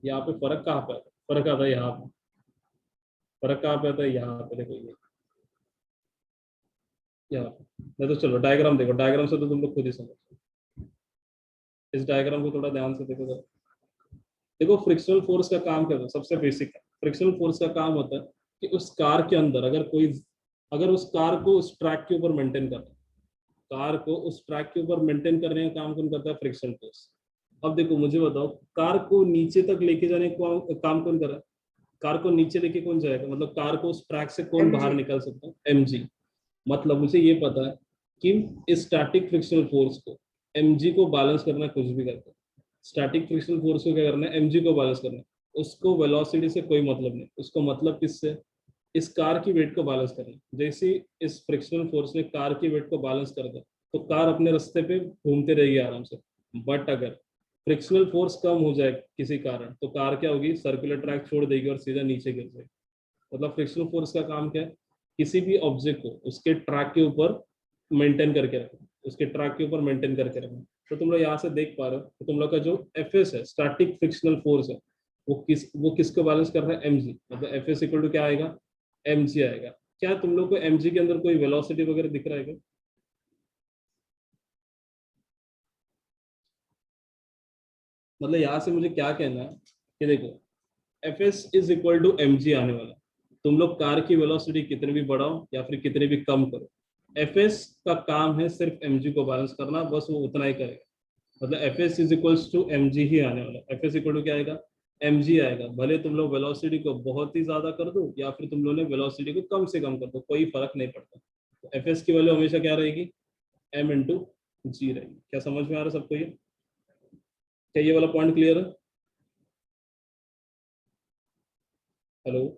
यहाँ पे फर्क कहाँ पे आता है? फर्क आता है यहाँ पे। फर्क कहाँ पे आता है? यहाँ पे देखो, ये यहाँ पे। नहीं तो चलो डायग्राम देखो, डायग्राम से तो तुम लोग खुद ही समझो। इस डायग्राम को थोड़ा ध्यान से देखो जरा। देखो फ्रिक्शनल फोर्स का काम क्या होता है? सबसे बेसिक है, फ्रिक्शनल फोर्स का काम होता है कि उस कार के अंदर अगर उस कार को उस ट्रैक के ऊपर मेंटेन करना है, कार को उस ट्रैक के ऊपर मेंटेन करने का काम कौन करता है? Frictional force. अब देखो मुझे बताओ, कार को नीचे तक लेके जाने का काम कौन कर रहा है? कार को नीचे लेके कौन जाएगा? मतलब कार को उस ट्रैक से कौन बाहर mg। निकाल सकता है? एमजी। मतलब मुझे ये पता है कि स्टैटिक फ्रिक्शनल फोर्स को एमजी को बैलेंस करना कुछ भी करता है। स्टैटिक फ्रिक्शनल फोर्स को क्या करना है? एमजी को बैलेंस करना है। उसको वेलोसिटी से कोई मतलब नहीं, उसको मतलब किससे? इस कार की वेट को बैलेंस करना। जैसे ही इस फ्रिक्शनल फोर्स ने कार की वेट को बैलेंस कर दिया तो कार अपने रास्ते पे घूमते रहेगी आराम से। बट अगर फ्रिक्शनल फोर्स कम हो जाए किसी कारण, तो कार क्या होगी? सर्कुलर ट्रैक छोड़ देगी और सीधा नीचे गिर जाएगी। मतलब फ्रिक्शनल फोर्स का काम क्या है? किसी भी ऑब्जेक्ट को उसके ट्रैक के ऊपर मेंटेन करके रखना, उसके ट्रैक के ऊपर मेंटेन करके रखना। तो तुम लोग यहाँ से देख पा रहे हो तो तुम लोग का जो एफ एस है, स्टैटिक फ्रिक्शनल फोर्स है, वो किसको बैलेंस कर रहा है? एमजी। मतलब एफ एस इक्वल टू क्या आएगा? एमजी आएगा। क्या तुम लोग को एमजी के अंदर कोई वेलोसिटी वगैरह दिख रहा है क्या? मतलब यहाँ से मुझे क्या कहना है कि देखो, F S is equal to M G आने वाला, तुम लोग कार की वेलोसिटी कितनी भी बढ़ाओ या फिर कितनी भी कम करो, एफएस का काम है सिर्फ एमजी को बैलेंस करना, बस वो उतना ही करेगा। मतलब F S is equals to M G ही आने वाला, एफ एस इक्वल टू क्या आएगा, एम जी आएगा। भले तुम लोग वेलोसिटी को बहुत ही ज्यादा कर दो या फिर तुम लोग ने वेलोसिटी को कम से कम कर दो, कोई फर्क नहीं पड़ता। तो एफ एस की वैल्यू हमेशा क्या रहेगी, एम इंटू जी रहेगी। क्या समझ में आ रहा है सबको ये? क्या ये वाला पॉइंट क्लियर है? हेलो,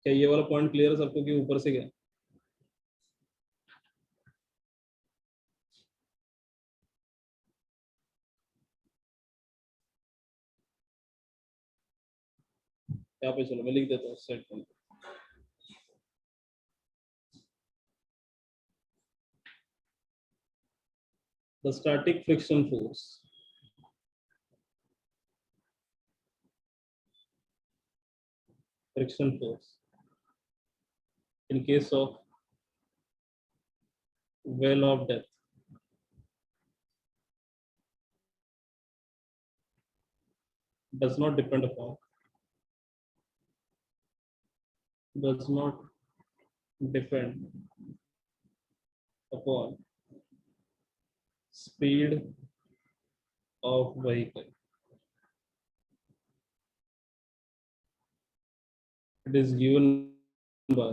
क्या ये वाला पॉइंट क्लियर है सबको कि ऊपर से क्या? यहाँ पे चलो मैं लिख देता हूँ set point. The static friction force in case of well of depth does not depend upon speed of vehicle. It is given by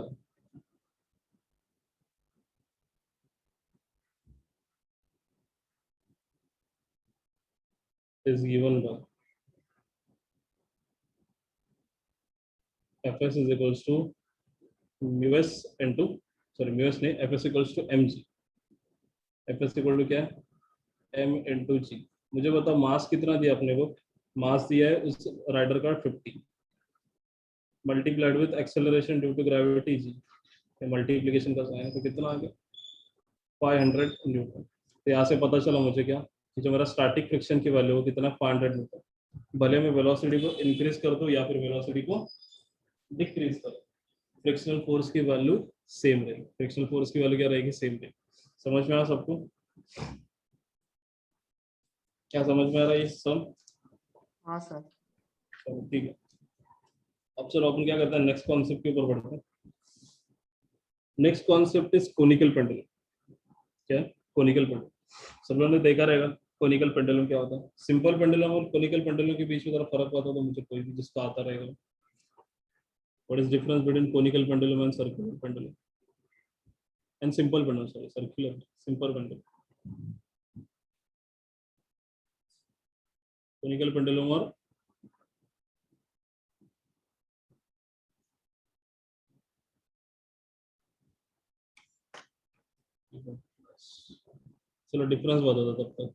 Fs is equals to mu s into, sorry mu s नहीं, Fs equals to mg। Fs equal to क्या है, m into g। मुझे बताओ मास कितना दिया अपने को, मास दिया है उस राइडर का 50 multiplied with acceleration due to gravity G, multiplication का साइन है तो कितना आ गया 500 न्यूटन। तो यहाँ से पता चला मुझे क्या कि जो मेरा स्टैटिक फ्रिक्शन की वैल्यू है कितना 500 न्यूटन। भले मैं वेलोसिटी को इंक्रीज कर दूं या फिर वेलोसिटी को डिक्रीज कर दूं, फ्रिक्शनल फोर्स की वैल्यू सेम रहेगी। फ्रिक्शनल फोर्स की वैल्यू क्या रहेगी, सेम रहेगी। समझ में आ सबको? क्या समझ में आ रहा है ये सब? हाँ सर। चलो ठीक है, अब चलो अपन क्या करते हैं, नेक्स्ट कॉन्सेप्ट के ऊपर बढ़ते हैं। Next concept is conical pendulum. क्या कोनिकल पेंडुलम, सब लोगों ने देखा रहेगा कोनिकल पेंडुलम क्या होता है। सिंपल पेंडुलम और कोनिकल पेंडुलम के बीच में अगर फर्क होता तो मुझे कोई भी जिसका आता रहेगा। What is difference between conical pendulum and circular pendulum and simple pendulum, sorry circular simple pendulum. Conical pendulum और चलो डिफरेंस बता दो तब तक।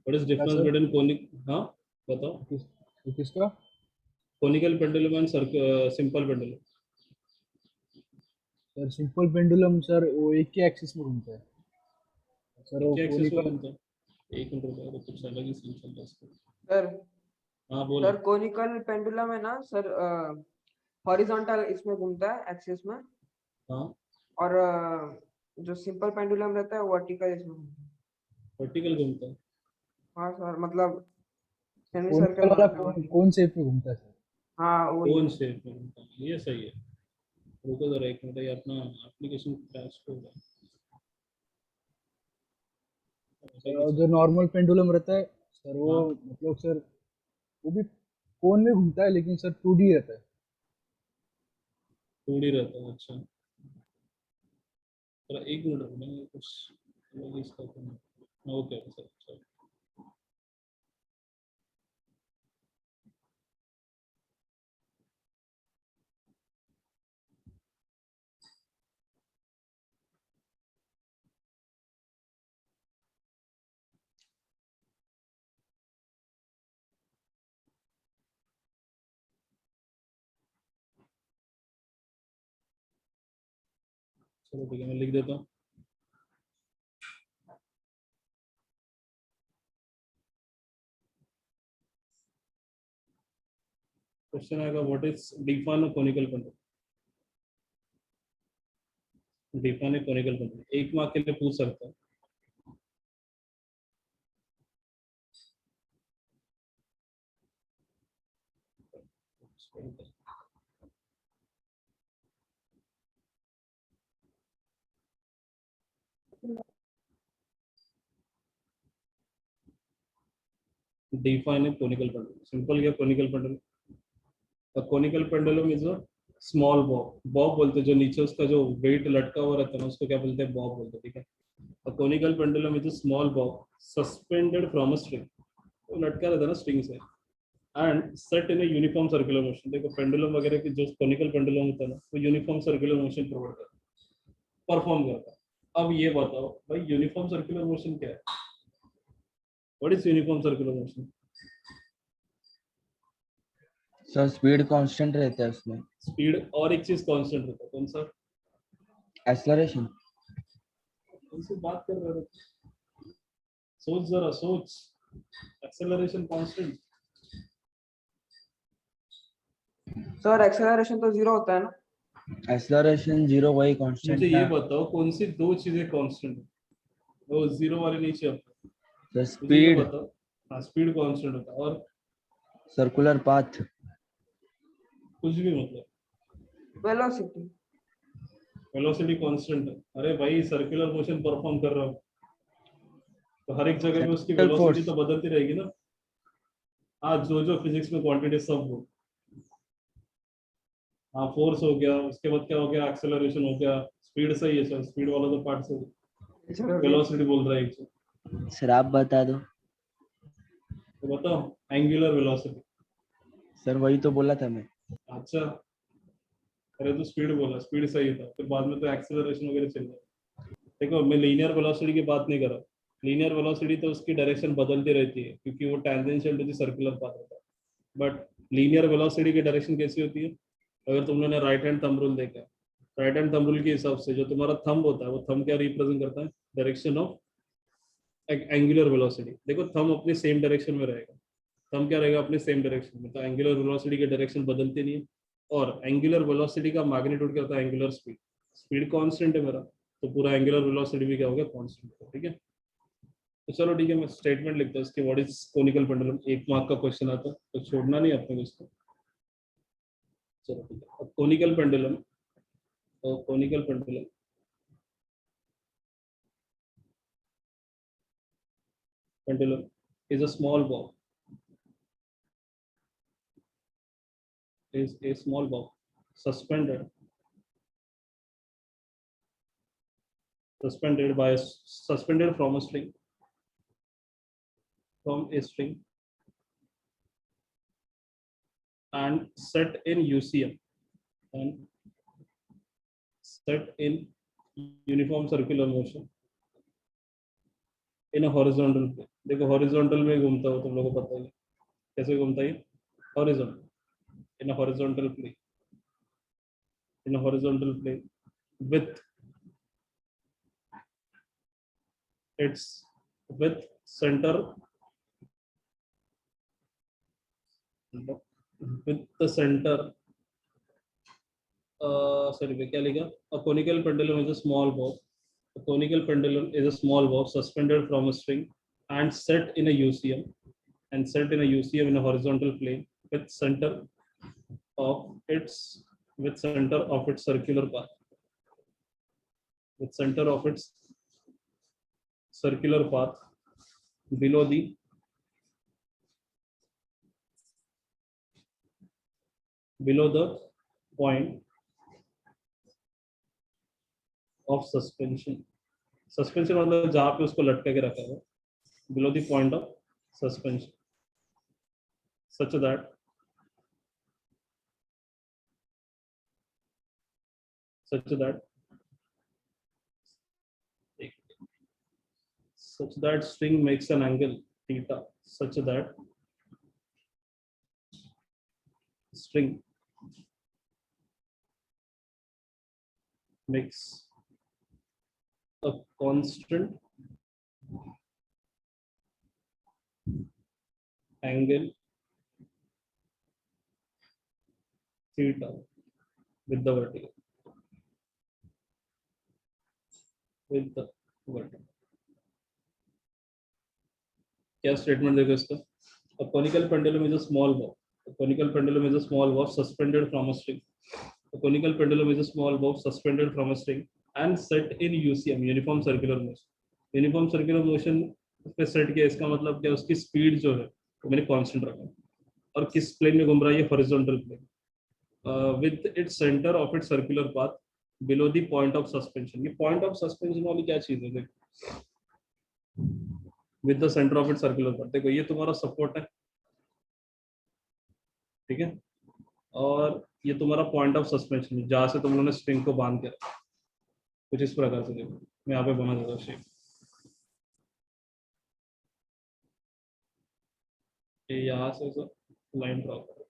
What is difference sir? Between conic, हाँ बताओ। किसका? Conical pendulum and simple pendulum. Sir simple pendulum sir वो एक ही एक्सिस में घूमता है सर, वो क्या एक्सेस में कोनिकल। बनता है? एक मिनट रुको, कुछ अलग ही सीन चल रहा है इसका। सर हाँ बोल। सर कोनिकल पेंडुलम है ना सर, हॉरिजॉन्टल इसमें घूमता है एक्सिस में, हाँ और जो सिंपल पेंडुलम रहता है वर्टिकल इसमें घूमता है। वर्टिकल घूमता है। हाँ सर, मतलब सेमी कोनिकल सर्कल वाला में कौन शेप में घूमता है सर? हाँ वो कौन शेप में घूमता है, ये सही है। रुको जरा एक मिनट, ये अपना एप्लीकेशन क्रैश हो गया। सर और जो नॉर्मल पेंडुलम रहता है सर, वो हाँ मतलब सर वो भी कोन में घूमता है, लेकिन सर 2D रहता है। 2D रहता है, अच्छा। जरा एक मिनट रुको, मैं कुछ अलग ही इसका करना। हाँ, ओके सर चलो। चलो ठीक है, मैं लिख देता हूँ। क्वेश्चन आएगा what is define conical pendulum. Define conical pendulum एक मार्क के लिए पूछ सकता है। Define a conical pendulum. Simple क्या conical pendulum? A conical pendulum is a small bob. Bob बोलते हैं जो नीचे उसका जो weight लटका हुआ रहता है ना उसको क्या बोलते हैं? Bob बोलते हैं, ठीक है? A conical pendulum is a small bob suspended from a string. तो लटका रहता है ना string से and set in a uniform circular motion. देखो pendulum वगैरह की जो conical pendulum होता है ना वो uniform circular motion provide करता है, perform करता है. अब ये बताओ भाई uniform circular motion क्या है? What is uniform circular motion? Sir speed constant रहता है उसमें. स्पीड और एक चीज कांस्टेंट रहता है, कौन सा? एक्सेलरेशन. उनसे बात कर रहे थे, सोच जरा सोच. Acceleration constant. सर एक्सेलरेशन तो 0 होता है ना. एक्सेलरेशन 0 वही कांस्टेंट मुझे ये है. बताओ कौन सी दो चीजें कांस्टेंट है? वो जीरो वाले नीचे अब सर मुझे ये स्पीड, बताओ. हाँ स्पीड कांस्टेंट होता है और सर्कुलर पाथ. कुछ भी मतलब वेलोसिटी. वेलोसिटी कांस्टेंट है. अरे भाई सर्कुलर मोशन परफॉर्म कर रहा हूँ तो हर एक जगह पे उसकी Central वेलोसिटी force. तो बदलती रहेगी ना. आज जो जो फिजिक्स में क्वांटिटी सब हो. हाँ फोर्स हो गया, उसके बाद क्या हो गया? एक्सेलरेशन हो गया. स्पीड सही है सर, स्पीड वाला तो पार्ट से वेलोसिटी बोल रहा है एक से. सर आप बता दो. तो बताओ एंगुलर वेलोसिटी. सर वही तो बोला था मैं. अच्छा अरे तो स्पीड बोला, स्पीड सही था, फिर बाद में तो एक्सेलरेशन वगैरह चल रहा है. देखो मैं लीनियर वेलोसिटी की बात नहीं कर रहा. लीनियर वेलोसिटी तो उसकी डायरेक्शन बदलती रहती है क्योंकि वो tangential to the circular path होता है. बट लीनियर वेलोसिटी की डायरेक्शन कैसी होती है? अगर तुम लोगों ने राइट हैंड थंब रूल देखा है, राइट हैंड थंब रूल के हिसाब से जो तुम्हारा थंब होता है वो थंब क्या रिप्रेजेंट करता है? Direction of angular velocity. देखो थंब अपनी सेम डायरेक्शन में रहेगा. थंब क्या रहेगा? अपने सेम डायरेक्शन में. तो एंगुलर वेलोसिटी की डायरेक्शन बदलती नहीं है. और एंगुलर वेलोसिटी का मैग्नीट्यूड क्या होता है? Angular speed. स्पीड कांस्टेंट है मेरा तो पूरा एंगुलर वेलोसिटी भी क्या हो गया? कांस्टेंट. ठीक है. तो चलो ठीक है मैं स्टेटमेंट लिखता हूँ इसकी. What is conical pendulum? 1 mark का क्वेश्चन आता है तो छोड़ना नहीं अपने को इसको. चलो ठीक है. कोनिकल पेंडुलम, तो conical pendulum pendulum is a small bob, is a small bob suspended suspended from a string, and set in UCM and set in uniform circular motion in a horizontal plane. देखो horizontal में घूमता हो, तुम लोगों को पता है कैसे घूमता है? horizontal, in a horizontal plane, in a horizontal plane with its with center with the center sorry क्या लिखा? A conical pendulum is a small bob. A conical pendulum is a small bob suspended from a string and set in a UCM in a horizontal plane with center of its circular path. With center of its circular path below the point of suspension. Suspension मतलब जहाँ पे उसको लटका के रखा है. Below the point of suspension, such that string makes an angle theta, such that string makes a constant angle theta with the vertical. क्या statement देखो इसका? A conical pendulum is a small bob. A conical pendulum is a small bob suspended from a string. A conical pendulum is a small bob suspended from a string and set in UCM uniform circular motion. Uniform circular motion पे set किया, इसका मतलब क्या, उसकी speed जो है वो मैंने कांस्टेंट रखा, और किस प्लेन में घूम रहा है, ये horizontal plane, with its centre of its circular path below the point of suspension. ये पॉइंट ऑफ सस्पेंशन वाली क्या चीज है, देखो, with the centre of its circular path. देखो ये तुम्हारा सपोर्ट है, ठीक है, और ये तुम्हारा पॉइंट ऑफ सस्पेंशन है जहां से तुम लोगों ने स्ट्रिंग को बांध के रखा। कुछ इस प्रकार से देखो, मैं यहाँ पे बना देता हूँ शेप, ये यहाँ से लाइन ड्रॉ करो,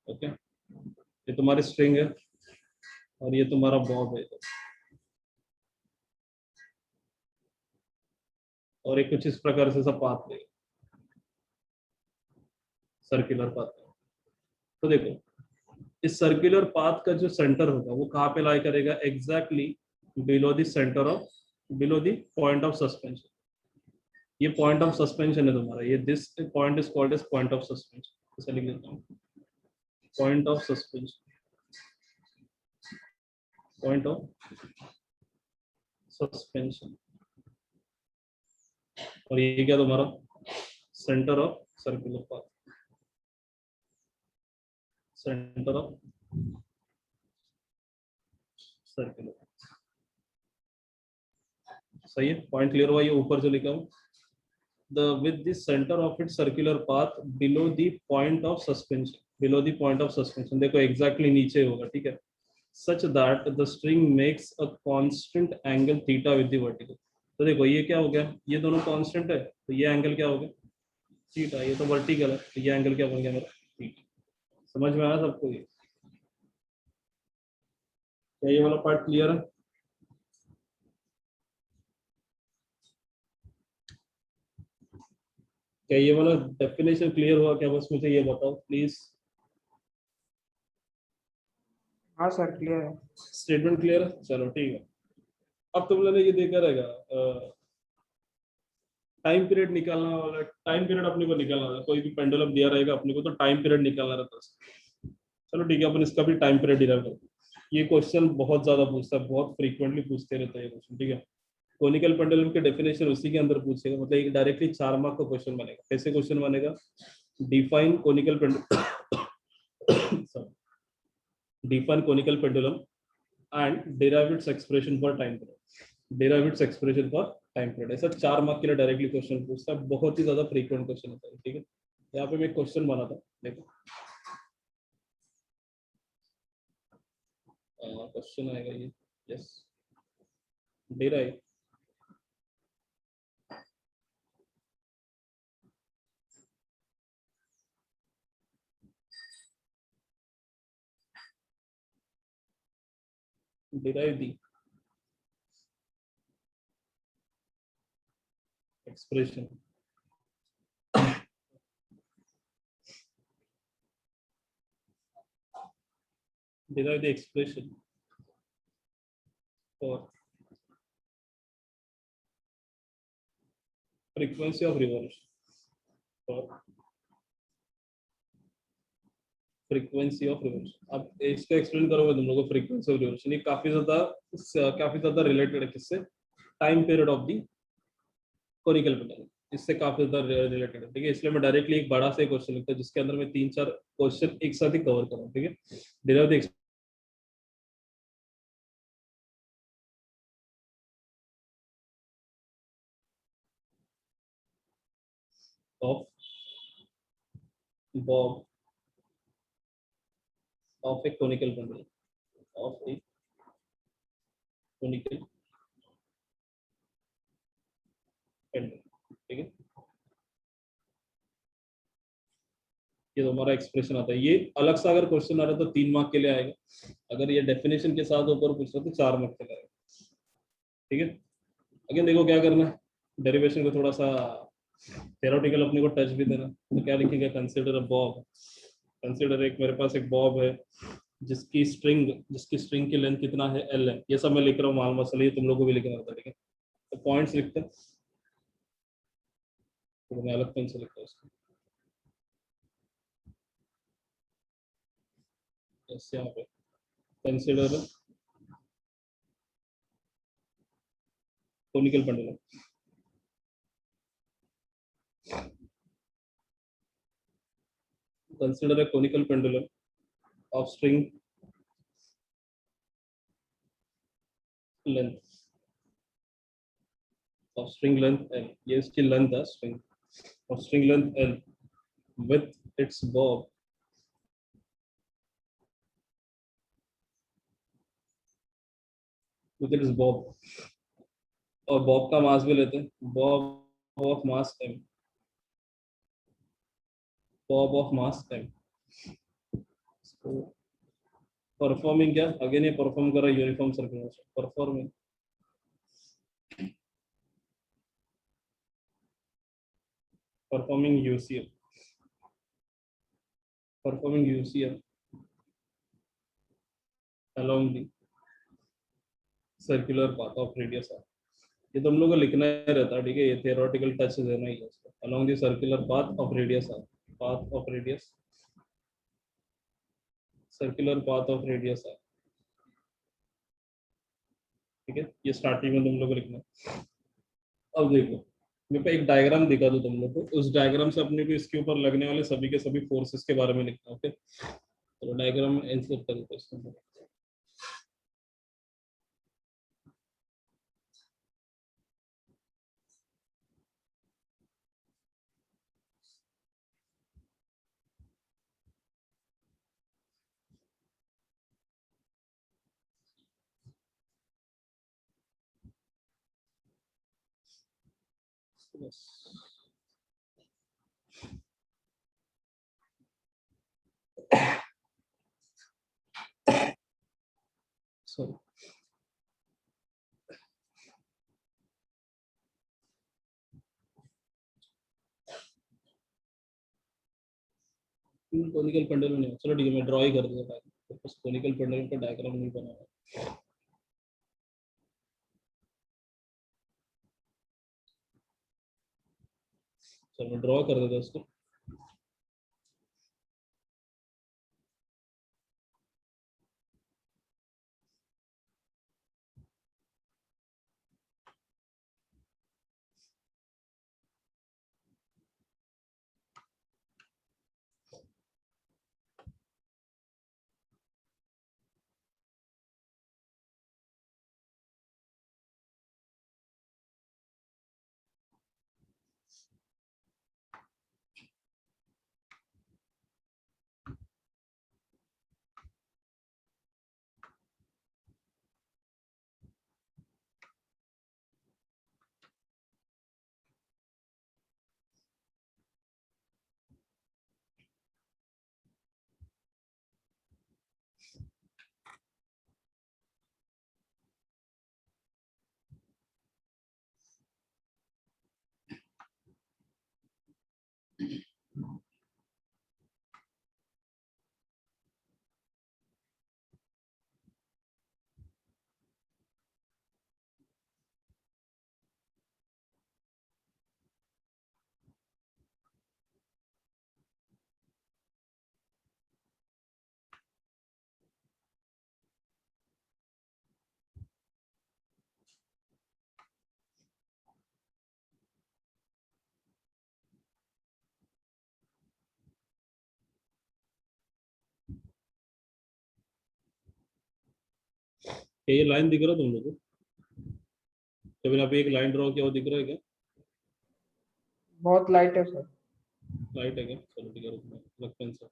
ओके। ये तुम्हारी स्ट्रिंग है और ये तुम्हारा बॉब है, और ये कुछ इस प्रकार से सब पाथ है, सर्कुलर पाथ। तो देखो इस सर्कुलर पाथ का जो सेंटर होगा वो कहाँ पे लाई करेगा, exactly below the centre of, below the point of suspension. ये पॉइंट ऑफ सस्पेंशन है तुम्हारा, ये this point is called as point of suspension. ऐसा लिख देता हूँ, point of suspension, point of suspension. और ये क्या तुम्हारा centre of circular path, centre of circular, सही है। पॉइंट क्लियर हुआ, ये ऊपर जो लिखा हूँ, the with the center of its circular path below the point of suspension, below the point of suspension, देखो exactly नीचे होगा, ठीक है, such that the string makes a constant angle theta with the vertical। तो देखो ये क्या हो गया, ये दोनों कांस्टेंट है, तो ये एंगल क्या हो गया, थीटा, ये तो वर्टिकल है, तो ये एंगल क्या बन गया मेरा, थीटा। समझ में आया सबको, ये क्या ये वाला पार्ट क्लियर है? क्या ये वाला डेफिनेशन क्लियर हुआ क्या, बस मुझे ये बताओ प्लीज। हाँ सर क्लियर है। स्टेटमेंट क्लियर है, चलो ठीक है। अब तुम लोगों ने ये देखा रहेगा, टाइम पीरियड निकालना वाला, टाइम पीरियड अपने को निकालना है, कोई भी पेंडुलम दिया रहेगा अपने को तो टाइम पीरियड निकालना रहता है। चलो ठीक है, अपन इसका भी टाइम पीरियड डिराइव करते हैं। ये क्वेश्चन बहुत ज्यादा पूछता है, बहुत फ्रीक्वेंटली पूछते रहता है ये क्वेश्चन, ठीक है। कोनिकल पेंडुलम के डेफिनेशन उसी के अंदर पूछेगा, मतलब ये डायरेक्टली 4 मार्क का क्वेश्चन बनेगा। कैसे क्वेश्चन बनेगा, define conical pendulum define conical pendulum and derive its expression for time period, derive its expression for time period। ऐसा 4 मार्क के लिए डायरेक्टली क्वेश्चन पूछता है, बहुत ही ज्यादा फ्रीक्वेंट क्वेश्चन होता है, ठीक है। यहाँ पे मैं क्वेश्चन बना था, देखो क्वेश्चन आएगा ये, yes, derive derive the expression derive the expression for frequency of revolution, for frequency of revolution. अब इसको एक्सप्लेन करोगे तुम लोगों को, फ्रीक्वेंसी ऑफ रिवोल्यूशन ये काफी ज्यादा रिलेटेड है, किससे, time period of the conical pendulum, इससे काफी ज्यादा रिलेटेड है, ठीक है। इसलिए मैं डायरेक्टली एक बड़ा से क्वेश्चन लिखता हूँ जिसके अंदर मैं 3-4 क्वेश्चन एक साथ ही कवर करूँ, ठीक है। Derive the of Bob of a conical pendulum, of a conical pendulum, ठीक है। ये तो हमारा एक्सप्रेशन आता है, ये अलग सा अगर क्वेश्चन आ रहा है तो 3 मार्क के लिए आएगा, अगर ये डेफिनेशन के साथ ऊपर पूछ रहा तो 4 मार्क के लिए आएगा, ठीक है। अगेन देखो क्या करना है, डेरिवेशन को थोड़ा सा थ्योरेटिकल अपने को टच भी देना, तो क्या लिखेंगे, कंसीडर अ बॉब, कंसीडर एक मेरे पास एक बॉब है जिसकी स्ट्रिंग की लेंथ कितना है, एल है। ये सब मैं लिख रहा हूँ माल मसला, ये तुम लोगों को भी लिखना होता है, ठीक है। तो पॉइंट्स लिखते हैं, तो मैं अलग पेन से लिखता हूँ उसको, यहाँ पे consider a conical pendulum. Consider a conical pendulum of string length L. ये इसकी length है string of string length L with its bob और बॉब का मास भी लेते हैं Bob of mass m performing क्या अगेन ये परफॉर्म कर रहा है uniform circular motion performing UCL along the circular path of radius r. ये तो हम लोग को लिखना ही रहता है ठीक है ये theoretical touch देना ही है इसको along the circular path of radius r circular path of radius r ठीक है ये स्टार्टिंग में तुम लोग को लिखना है अब देखो मेरे पे एक डायग्राम दिखा दो तुम लोग को उस डायग्राम से अपने को इसके ऊपर लगने वाले सभी के सभी फोर्सेस के बारे में लिखना ओके तो डायग्राम इंसर्ट कर दो इसमें सॉरी कोनिकल पेंडुलम नहीं चलो ठीक है मैं ड्रॉ ही कर दूंगा बस कोनिकल पेंडुलम का डायग्राम नहीं बना हुआ चलो मैं ड्रॉ कर देता हूं उसको ये लाइन दिख रहा है तुम लोग को जब मैंने अभी एक लाइन ड्रॉ किया वो दिख रहा है क्या बहुत लाइट है सर लाइट है क्या चलो ठीक है रुकना लग पेंसिल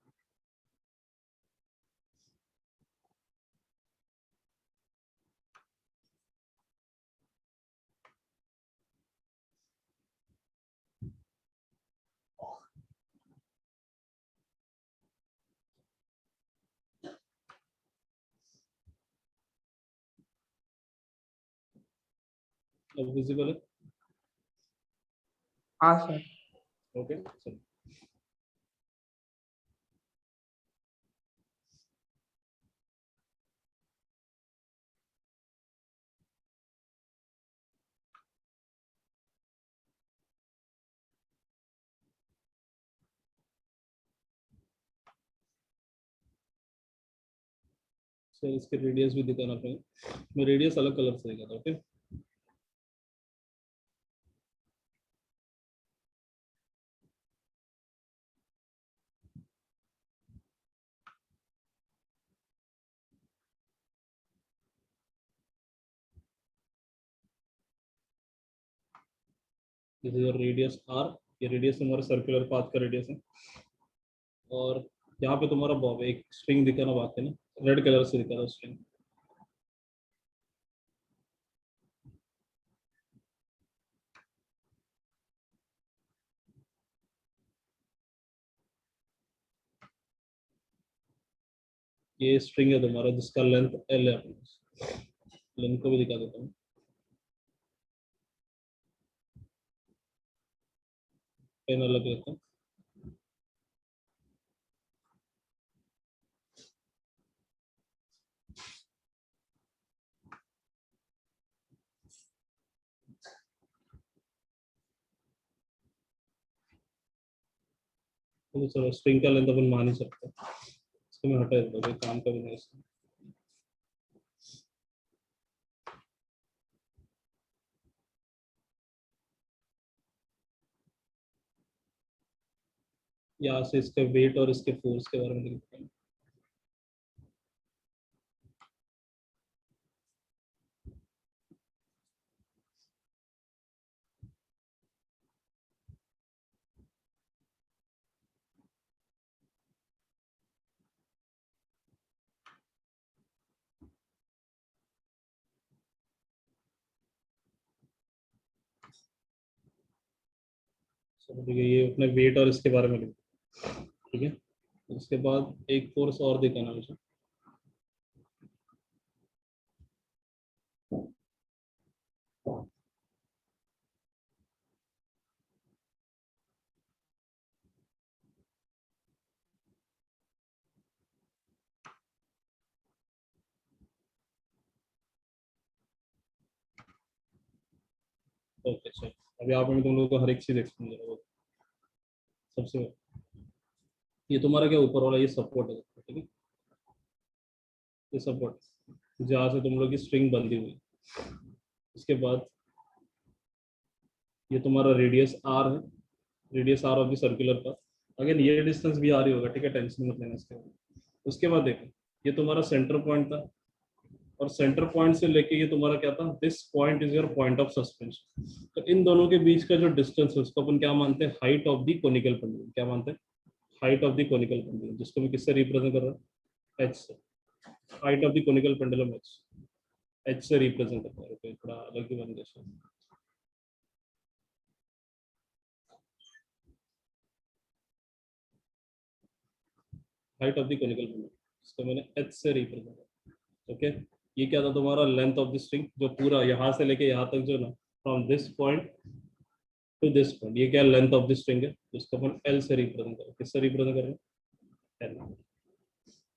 अब विजिबल है हाँ सर ओके चलो सर इसके रेडियस भी दिखाना पड़ेगा, मैं रेडियस अलग कलर से दिखाता हूँ। Okay, this is your radius R, ये रेडियस हमारे सर्कुलर पाथ का रेडियस है। और यहाँ पे तुम्हारा बॉब एक स्ट्रिंग दिखाना बाकी है ना, रेड कलर से दिखा रहा स्ट्रिंग। ये स्ट्रिंग है तुम्हारा जिसका लेंथ एल है, लेंथ को भी दिखा देता हूँ। पेन अलग लेता हूँ। तो चलो स्ट्रिंग का लेंथ अपन मान ही सकते हैं, इसको मैं हटा देता हूँ, काम का भी नहीं इसका। यहाँ से इसके वेट और इसके फोर्स के बारे में लिखते हैं। चलो ठीक है, ये अपने वेट और इसके बारे में लिखते हैं। ठीक है, उसके बाद एक फोर्स और दिखाना मुझे। ओके सर, अभी आप मैं तुम लोगों को हर एक चीज एक्सप्लेन करूँगा। सबसे ये तुम्हारा क्या ऊपर वाला ये सपोर्ट है, ठीक है, ये सपोर्ट जहाँ से तुम लोग की स्ट्रिंग बंधी हुई। उसके बाद ये तुम्हारा रेडियस आर है, radius R of the circular path. Again ये डिस्टेंस भी आ रही होगा, ठीक है, टेंशन मत लेना इसके बाद। उसके बाद देखो ये तुम्हारा सेंटर पॉइंट था, और सेंटर पॉइंट से लेके ये तुम्हारा क्या था, this point is your point of suspension. तो इन दोनों के बीच का जो डिस्टेंस है उसको अपन क्या मानते हैं, height of the conical pendulum. क्या मानते हैं, height of the conical pendulum, जिसको मैं किससे रिप्रेजेंट कर रहा हूँ, एच से। Height of the conical pendulum H से रिप्रेजेंट करता है। तो थोड़ा अलग ही बन गया। Height of the conical pendulum, इसको मैंने एच से रिप्रेजेंट किया। ओके, ये क्या था तुम्हारा, लेंथ ऑफ द स्ट्रिंग, जो पूरा यहाँ से लेके यहाँ तक जो ना, from this point two this point, ये क्या लेंथ ऑफ द स्ट्रिंग है, जिसको अपन एल से रिप्रेजेंट करें। किससे रिप्रेजेंट कर रहे हैं, L,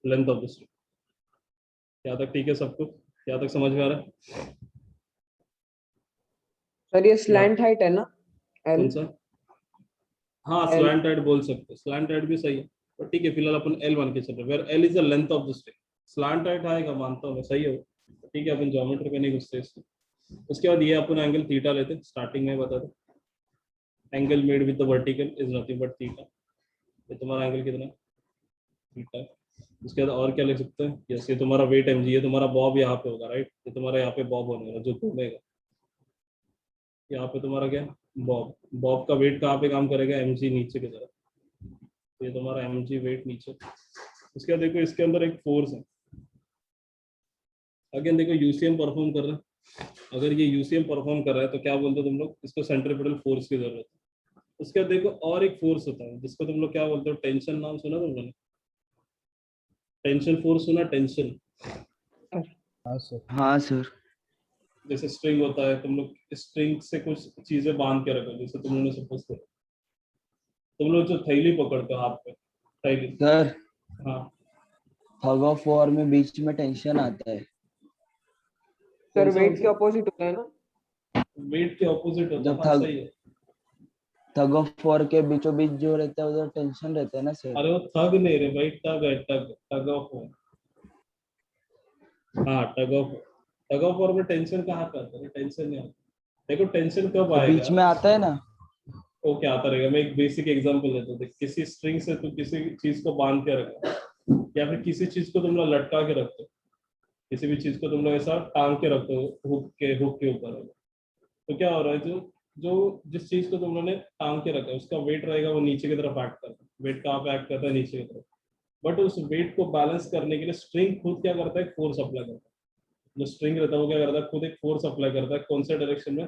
length of the string. यहाँ तक ठीक है सब कुछ, यहाँ तक समझ में आ रहा है। सर ये स्लैंट हाइट है ना, एल? कौन सा, हाँ L. स्लैंट हाइट बोल सकते हैं, स्लैंट हाइट भी सही है, पर ठीक है फिलहाल अपन एल मान के चल रहे हैं, where L is the length of the string. Slant height आएगा मानता हूँ मैं, सही है, ठीक है, अपन ज्योमेट्री पे नहीं घुसते इसमें। उसके बाद ये अपन एंगल थीटा लेते हैं, स्टार्टिंग में बता दो, angle made with the vertical is nothing but theta. ये तुम्हारा एंगल कितना, थीटा। उसके बाद और क्या लिख सकते हैं, यस ये तुम्हारा वेट एम जी, ये तुम्हारा बॉब यहाँ पे होगा, राइट, ये तुम्हारा यहाँ पे बॉब होने वाला जो घूमेगा। यहाँ पे तुम्हारा क्या, बॉब, बॉब का वेट कहाँ पे काम करेगा, एम जी नीचे की तरफ, तो ये तुम्हारा एम जी वेट नीचे। उसके बाद देखो इसके अंदर एक फोर्स है, अगेन देखो यूसीएम परफॉर्म कर रहा है। अगर ये यूसीएम परफॉर्म कर रहा है तो क्या बोलते हो तुम लोग, इसको सेंट्रीपिटल फोर्स की जरूरत है। उसके बाद देखो और एक फोर्स होता है जिसको तुम लोग क्या बोलते हो, टेंशन। नाम सुना तुम लोगों ने, टेंशन फोर्स सुना, टेंशन। हाँ सर। हाँ सर। जैसे स्ट्रिंग होता है, तुम लोग स्ट्रिंग से कुछ चीजें बांध के रखो, जैसे तुम लोगों ने सपोज करो, तुम लोग जो थैली पकड़ते हो हाथ पे, थैली, सर हाँ, थग ऑफ वॉर में बीच में टेंशन आता है। सर कौन सा वेट के ऑपोजिट होता है ना? वेट के ऑपोजिट होता है, जब हाँ सही है। थग ऑफ वॉर के बीचों बीच जो रहता है उधर टेंशन रहता है ना सर। अरे वो थग नहीं रे भाई, टग है, टग, टग ऑफ वॉर। हाँ, टग ऑफ वॉर में टेंशन कहाँ पे आता है? टेंशन नहीं आता। देखो टेंशन कब तो बीच आएगा? में आता है ना। वो क्या आता रहेगा? मैं एक बेसिक एग्जांपल देता हूँ। देख, किसी स्ट्रिंग से तू किसी चीज को बांध के रखा, या फिर किसी चीज को तुम लोग लटका के रखते हो, किसी भी चीज को तुम लोग ऐसा टांग के रखते हो हुक के ऊपर, तो क्या हो रहा है? जो जो जिस चीज को तुम लोगों ने टांग के रखा है उसका वेट रहेगा, वो नीचे की तरफ एक्ट करता है। वेट कहाँ पे एक्ट करता है? नीचे की तरफ। बट उस वेट को बैलेंस करने के लिए स्ट्रिंग खुद क्या करता है? फोर्स अप्लाई करता है। जो स्ट्रिंग रहता है वो क्या करता है? खुद एक फोर्स अप्लाई करता है। कौन से डायरेक्शन में?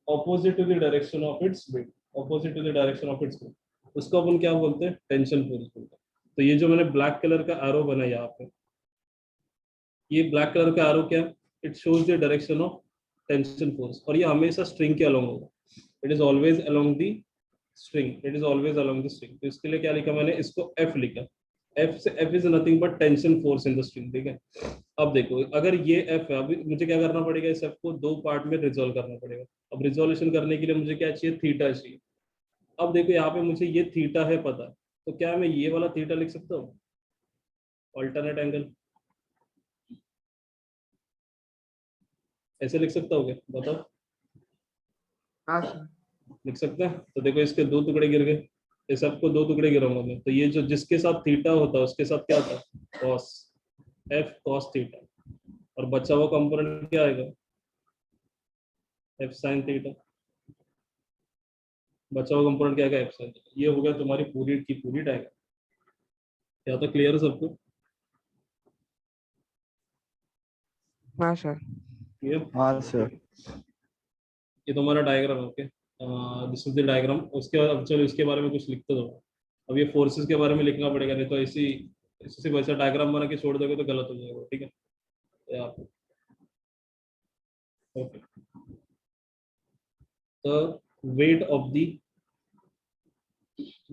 Opposite to the direction of its weight. Opposite to the direction of its weight, उसको अपन क्या बोलते हैं? टेंशन फोर्स बोलते हैं। तो ये जो मैंने ब्लैक कलर का एरो बनाया यहाँ पे, ये ब्लैक कलर का एरो क्या? It shows the direction of tension force, और ये हमेशा स्ट्रिंग के अलोंग होगा। It is always along the string. It is always along the string. तो इसके लिए क्या लिखा मैंने? इसको एफ लिखा। एफ से F is nothing but tension force in the string, ठीक है। अब देखो, अगर ये एफ है, अभी मुझे क्या करना पड़ेगा? इस एफ को दो पार्ट में रिजोल्व करना पड़ेगा। अब रिजोल्यूशन करने के लिए मुझे क्या चाहिए? थीटा चाहिए। अब देखो यहाँ पे मुझे ये थीटा है पता, तो क्या मैं ये वाला थीटा लिख सकता हूँ? ऑल्टरनेट एंगल ऐसे लिख सकता हूँ क्या? बताओ। हाँ सर। लिख सकते हैं। तो देखो इसके दो टुकड़े गिर गए, इस सबको दो टुकड़े गिराऊंगा मैं, तो ये जो जिसके साथ थीटा होता है उसके साथ क्या होता है? कॉस। F cos theta. और बचा हुआ कंपोनेंट क्या आएगा? F sine theta. बचा हुआ कंपोनेंट क्या आएगा? F sine theta. ये हो गया तुम्हारी पूरी की पूरी डायग्राम। क्या तो क्लियर है सबको? हाँ सर। ये हाँ सर। ये तुम्हारा डायग्राम है। Okay, this is the diagram. उसके बाद अब चलो इसके बारे में कुछ लिखते दो। अब ये फोर्सेस के बारे में लिखना पड़ेगा, नहीं तो ऐसी ऐसे सिर्फ वैसा डायग्राम बना के छोड़ दोगे तो गलत हो जाएगा, ठीक है। तो यहाँ पे okay, the weight of the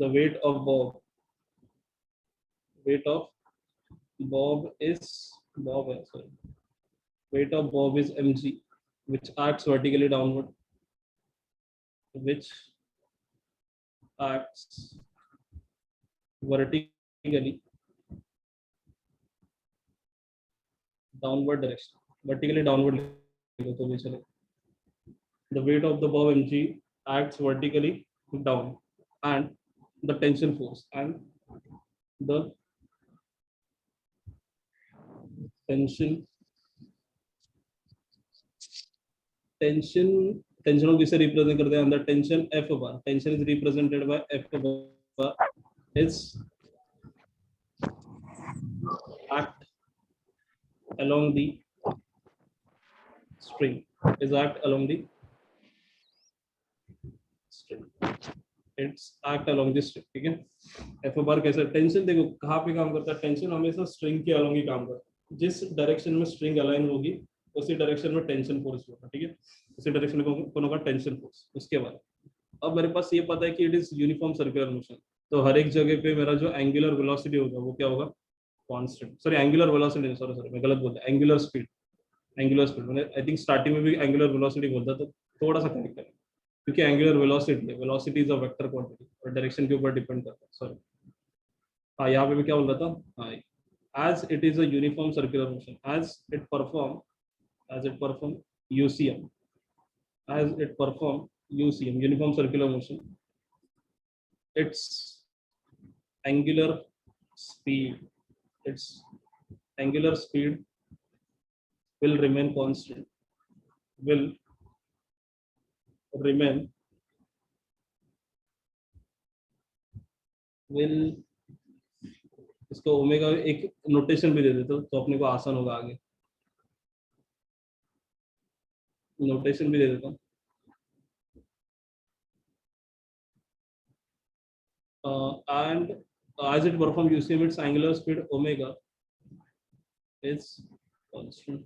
weight of Bob is Bob है, sorry. Weight of Bob is mg, which acts vertically downward, which acts vertically downward direction. Vertically downward तो भी चले. The weight of the Bob mg acts vertically down, and the tension force and the tension को किसे represent करते हैं? The tension F bar, tension is represented by F bar is act along the string, is act along the string, it's act along the string, ठीक है। F bar कैसे? Tension देखो कहाँ पे काम करता है? टेंशन हमेशा स्ट्रिंग के अलोंग ही काम करता है। जिस डायरेक्शन में स्ट्रिंग अलाइन होगी उसी डायरेक्शन में टेंशन फोर्स होगा, ठीक है। उसी डायरेक्शन में कौन होगा? Tension force. उसके बाद अब मेरे पास ये पता है कि it is uniform circular motion, तो हर एक जगह पे मेरा जो एंगुलर वेलोसिटी होगा वो क्या होगा? Constant. Sorry, angular velocity, sorry मैं गलत बोलता, एंगुलर स्पीड। एंगुलर स्पीड मैंने आई थिंक स्टार्टिंग में भी एंगुलर वेलोसिटी बोलता, तो थोड़ा सा करेक्ट करें, क्योंकि angular velocity is a vector quantity और डायरेक्शन के ऊपर डिपेंड करता है। सॉरी, हाँ यहाँ पे भी क्या बोल रहा था? हाँ, as it is a uniform circular motion, as it perform UCM, as it perform UCM, uniform circular motion, its angular speed, its angular speed will remain constant, will remain, will इसको ओमेगा एक notation भी दे देते हो तो अपने को आसान होगा आगे। नोटेशन भी दे देता हूँ, and as it perform UCM, its angular speed omega is constant,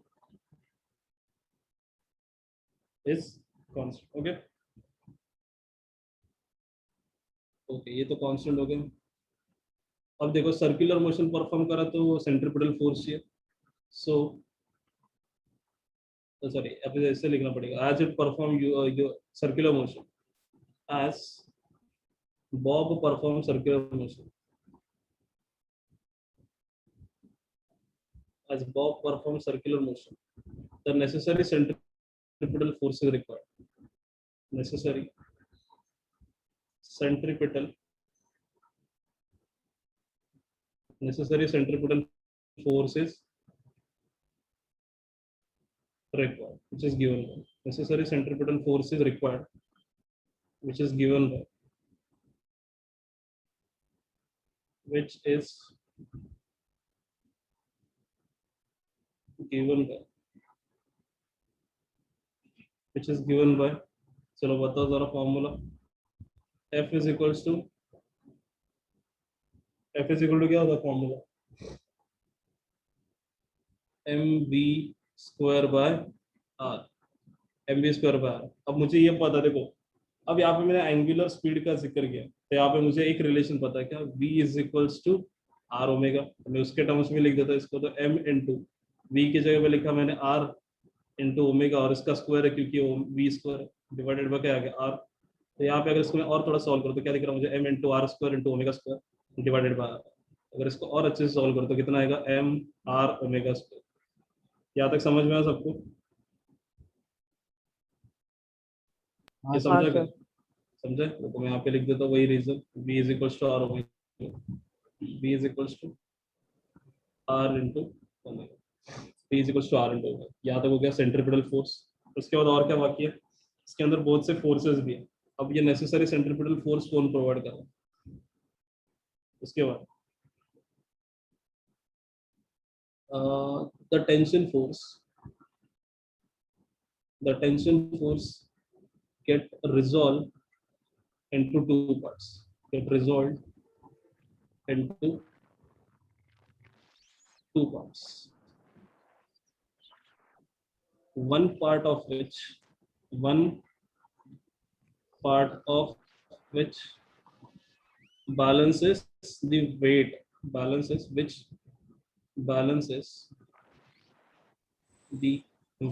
okay। Okay, ये तो कांस्टेंट हो गया। अब देखो सर्कुलर मोशन परफॉर्म करा तो सेंट्रीपिटल फोर्स चाहिए, सो सॉरी अब ऐसे लिखना पड़ेगा, as it perform circular motion, as bob perform circular motion, as Bob performs circular motion, the necessary centripetal force is required. Necessary centripetal force is required, which is given by necessary centripetal force is required, which is given by which is given by चलो बताओ जरा formula F is equals to क्या होता है formula mv square by r mv square by r। अब मुझे ये पता देखो, अब यहाँ पे मैंने एंगुलर स्पीड का जिक्र किया तो यहाँ पे मुझे एक रिलेशन पता है क्या, v is equals to r omega, मैं उसके टर्म्स में लिख देता इसको, तो m इंटू v की जगह पे लिखा मैंने r इंटू ओमेगा और इसका स्क्वायर है क्योंकि v स्क्वायर डिवाइडेड बाय क्या आ गया r। तो यहाँ पे अगर इसको मैं और थोड़ा सॉल्व करूँ तो क्या दिख रहा है मुझे m into R square into omega square divided by r। अगर इसको और अच्छे से सॉल्व करूँ तो कितना आएगा m r ओमेगा स्क्वायर। यहाँ तक समझ में आया सबको? हाँ ये सर। समझा क्या? समझे? तो मैं यहाँ पे लिख देता हूँ वही reason, v is equals to r omega, v is equals to r into omega, v is equals to r into omega. यहाँ तक हो गया सेंट्रिपेटल फोर्स। उसके बाद और क्या बाकी है, इसके अंदर बहुत से फोर्सेस भी है। अब ये नेसेसरी सेंट्रिपेटल फोर्स कौन प्रोवाइड कर रहा है? उसके बाद the tension force get resolved into two parts, one part of which balances the weight, balances the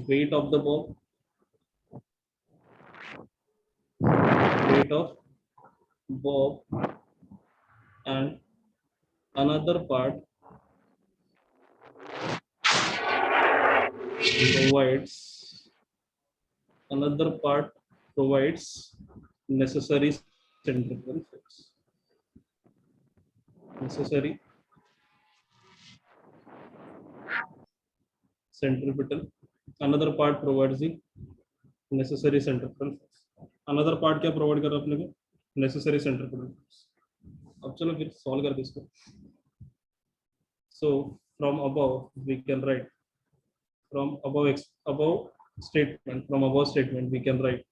weight of the ball, and another part provides necessary centripetal force. Another part provides the necessary centripetal force. Another part क्या provide कर रहा है अपने को? Necessary centripetal force. अब चलो फिर solve करते इसको। So from above we can write, from above statement we can write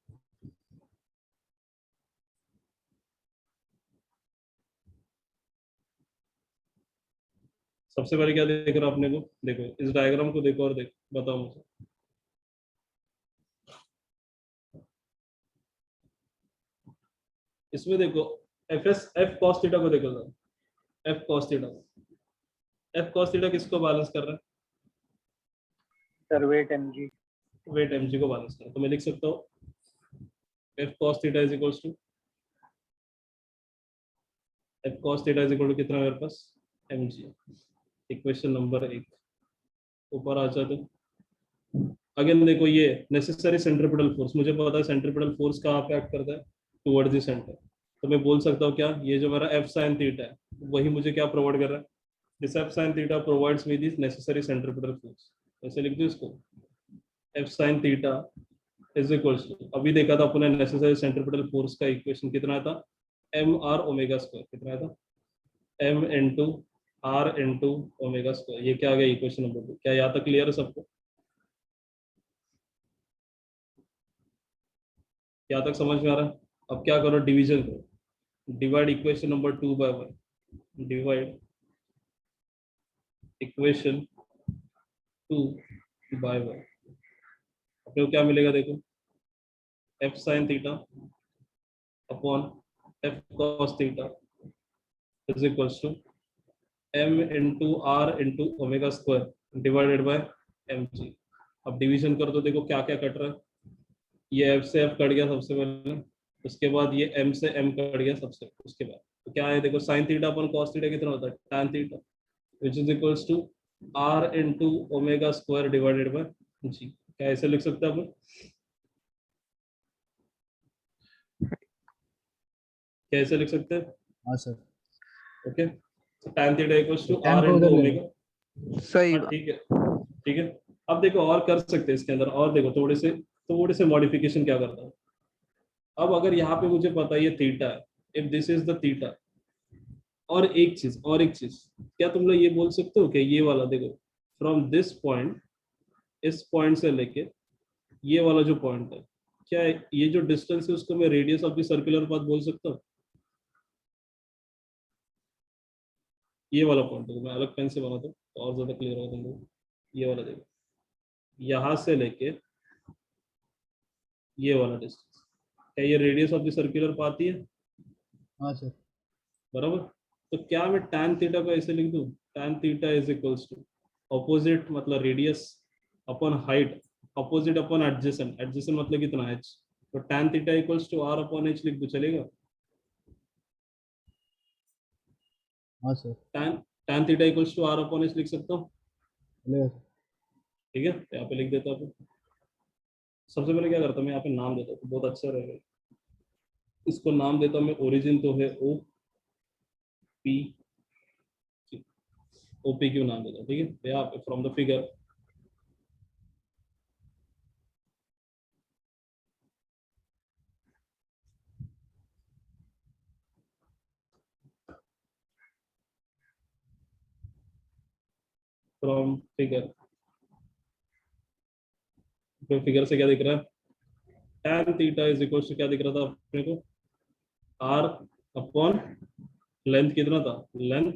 सबसे पहले क्या देख रहा अपने को, देखो इस डायग्राम को देखो और देखो, बताओ मुझे। इसमें देखो f cos थीटा को देखो सर, f cos थीटा किसको बैलेंस कर रहा है? सर वेट mg को बैलेंस कर रहा है। तो मैं लिख सकता हूँ f cos theta is equals to कितना मेरे पास mg। इक्वेशन नंबर 1 ऊपर आ जाते। अगेन देखो ये नेसेसरी सेंट्रिपेटल फोर्स, मुझे पता है सेंट्रिपेटल फोर्स कहाँ पे एक्ट करता है, टुवर्ड्स द सेंटर। तो मैं बोल सकता हूँ क्या, ये जो मेरा f sin थीटा है वही मुझे क्या प्रोवाइड कर रहा है, this f sin theta provides me this necessary centripetal force. ऐसे लिख दो इसको, f sin theta is equals to, अभी देखा था अपने नेसेसरी सेंट्रिपेटल फोर्स का इक्वेशन कितना था, mr ओमेगा स्क्वायर, कितना था m into r into omega square. ये क्या आ गया इक्वेशन नंबर 2। क्या यहाँ तक क्लियर है सबको? यहाँ तक समझ में आ रहा है? अब क्या करो, डिवीजन करो, divide equation number 2 by 1, divide equation 2 by 1। अपने को क्या मिलेगा देखो, f sin theta upon f cos theta is equals to m into R into omega square divided by mg। अब डिवीजन कर दो, देखो क्या क्या कट रहा है, ये f से f कट गया सबसे पहले, उसके बाद ये m से m कट गया सबसे, उसके बाद तो क्या है देखो sin थीटा अपन cos थीटा कितना होता है tan theta, which is equals to R into omega square divided by G. क्या ऐसे लिख सकते हैं अपन? क्या ऐसे लिख सकते हैं? हाँ सर। ओके, तो tan theta equals to tan R को इंटू उधर ले लो। ओमेगा। सही हाँ बात। ठीक है, ठीक है। अब देखो और कर सकते हैं इसके अंदर, और देखो थोड़े से मॉडिफिकेशन क्या करता है। अब अगर यहाँ पे मुझे पता है ये थीटा है, if this is the theta, और एक चीज क्या तुम लोग ये बोल सकते हो कि ये वाला देखो फ्रॉम दिस पॉइंट, इस पॉइंट से लेके ये वाला जो पॉइंट है, क्या ये जो डिस्टेंस है उसको मैं radius of the circular path बोल सकता हूँ? ये वाला पॉइंट देखो, मैं अलग पेन से बनाता हूँ तो और ज्यादा क्लियर होगा तुम लोग। ये वाला देखो, यहाँ से लेके ये वाला डिस्टेंस, क्या ये radius of the circular path ही है? हाँ सर। बराबर। तो क्या मैं tan थीटा को ऐसे लिख दूं, tan theta is equals to opposite मतलब radius upon height, opposite upon adjacent, adjacent मतलब कितना h, तो tan theta equals to r upon h लिख दूं, चलेगा? हाँ sir. tan theta equals to r upon h लिख सकता हूँ? चलेगा सर। ठीक है, तो यहाँ पे लिख देता हूँ। सबसे पहले क्या करता हूँ मैं यहाँ पे नाम देता हूँ, तो बहुत अच्छा रहेगा। इसको नाम देता हूँ मैं, ओरिजिन तो है ओ पी, OPQ नाम देता हूँ, ठीक है। तो यहाँ पे from the figure from figure, तो फिगर से क्या दिख रहा है, tan theta is equal to क्या दिख रहा था अपने को, r अपॉन लेंथ कितना था, लेंथ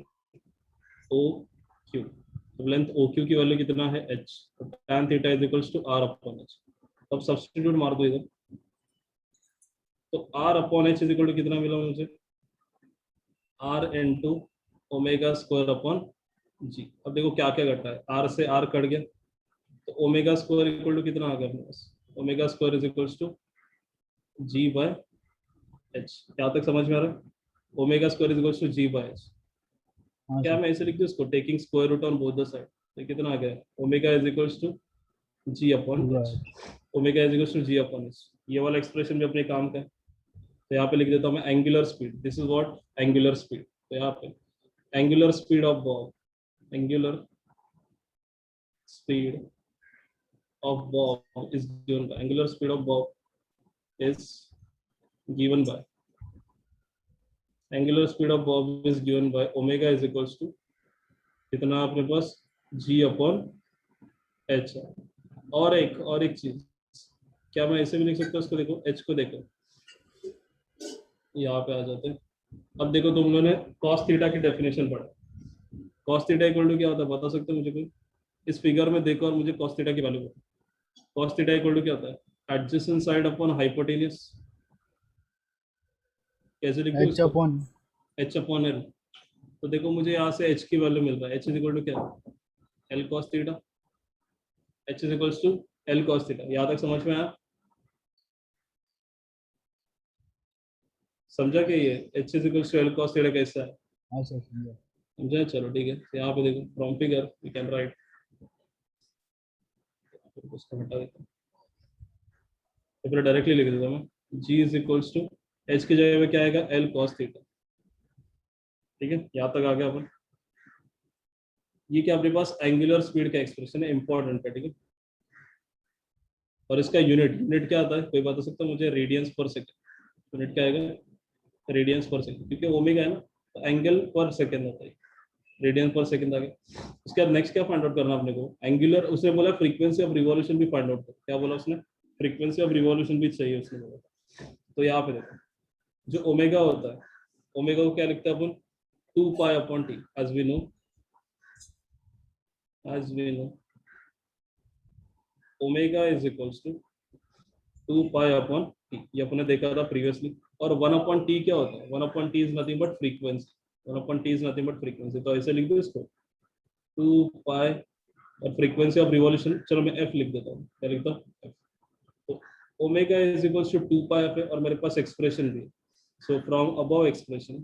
OQ, तो लेंथ OQ की वैल्यू कितना है h, तो tan theta is equal to r upon h। तो अब सब्स्टिट्यूट मार दो इधर, तो r upon h is equal to कितना मिला मुझे, r into omega square upon G. अब देखो क्या क्या घट रहा है, r से r कट गया, तो ओमेगा स्क्वायर इक्वल टू कितना आ गया अपने पास, omega square is equal to g by h। क्या तक समझ में आ रहा है? Omega square is equal to g by h। हाँ क्या सर। मैं ऐसे लिख दूं इसको, taking square root on both the side, तो कितना आ गया, omega is equal to g upon ठीक h, है। Omega is equal to g upon h। ये वाला एक्सप्रेशन भी अपने काम का है, तो यहाँ पे लिख देता हूँ मैं angular speed, this is what angular speed. तो यहाँ पे angular speed of Bob, angular speed of bob is given by, angular speed of bob is given by, angular speed of bob is given by omega is equals to कितना अपने पास g upon h है। और एक चीज, क्या मैं ऐसे भी लिख सकता हूँ इसको, देखो h को देखो, यहाँ पे आ जाते हैं। अब देखो तुम लोगों ने cos थीटा की डेफिनेशन पढ़ा, cos थीटा इक्वल टू क्या होता है बता सकते हो मुझे कोई? इस फिगर में देखो और मुझे cos थीटा की वैल्यू बताओ। cos थीटा इक्वल टू क्या होता है, एडजेसेंट साइड अपॉन हाइपोटेन्यूस। कैसे लिख दूं एच इसको, अपॉन h अपॉन l। तो देखो मुझे यहाँ से h की वैल्यू मिल रहा है, h इज इक्वल टू क्या, l cos theta, h is equal to l cos theta. यहाँ तक समझ में आया? समझा कि ये h is equal to l cos theta कैसा है? हाँ सर समझा। समझा, चलो ठीक है। तो यहाँ पे देखो from figure we can write, उसको हटा देता हूँ, तो फिर डायरेक्टली लिख देता हूँ मैं, g is equal to h की जगह पे क्या आएगा, l cos थीटा। ठीक है, यहाँ तक आ गया अपन। ये क्या अपने पास एंगुलर स्पीड का एक्सप्रेशन है, इंपॉर्टेंट है, ठीक है। और इसका यूनिट क्या आता है, कोई बता सकता है मुझे? रेडियंस पर सेकंड। यूनिट क्या आएगा, रेडियंस पर सेकंड, क्योंकि ओमेगा है ना, तो एंगल पर सेकंड होता है, रेडियंस पर सेकंड आ गया। उसके बाद नेक्स्ट क्या फाइंड आउट करना अपने को, एंगुलर, उसने बोला फ्रीक्वेंसी ऑफ रिवॉल्यूशन भी फाइंड आउट कर। क्या बोला उसने, फ्रीक्वेंसी ऑफ रिवॉल्यूशन भी चाहिए उसने बोला। तो यहाँ पे देखो जो ओमेगा होता है, ओमेगा को क्या लिखते हैं अपन, 2 pi upon T, as we know, omega is equals to 2 pi upon T, ये अपने देखा था प्रीवियसली। और 1 अपॉन टी क्या होता है, 1 upon T is nothing but frequency, 1 upon T is nothing but frequency. तो ऐसे लिख दो इसको, 2 पाई और फ्रीक्वेंसी ऑफ रिवॉल्यूशन, चलो मैं एफ लिख देता हूँ, क्या लिखता हूँ, F। तो omega is equals to 2 pi F है, और मेरे पास एक्सप्रेशन भी है। So from above expression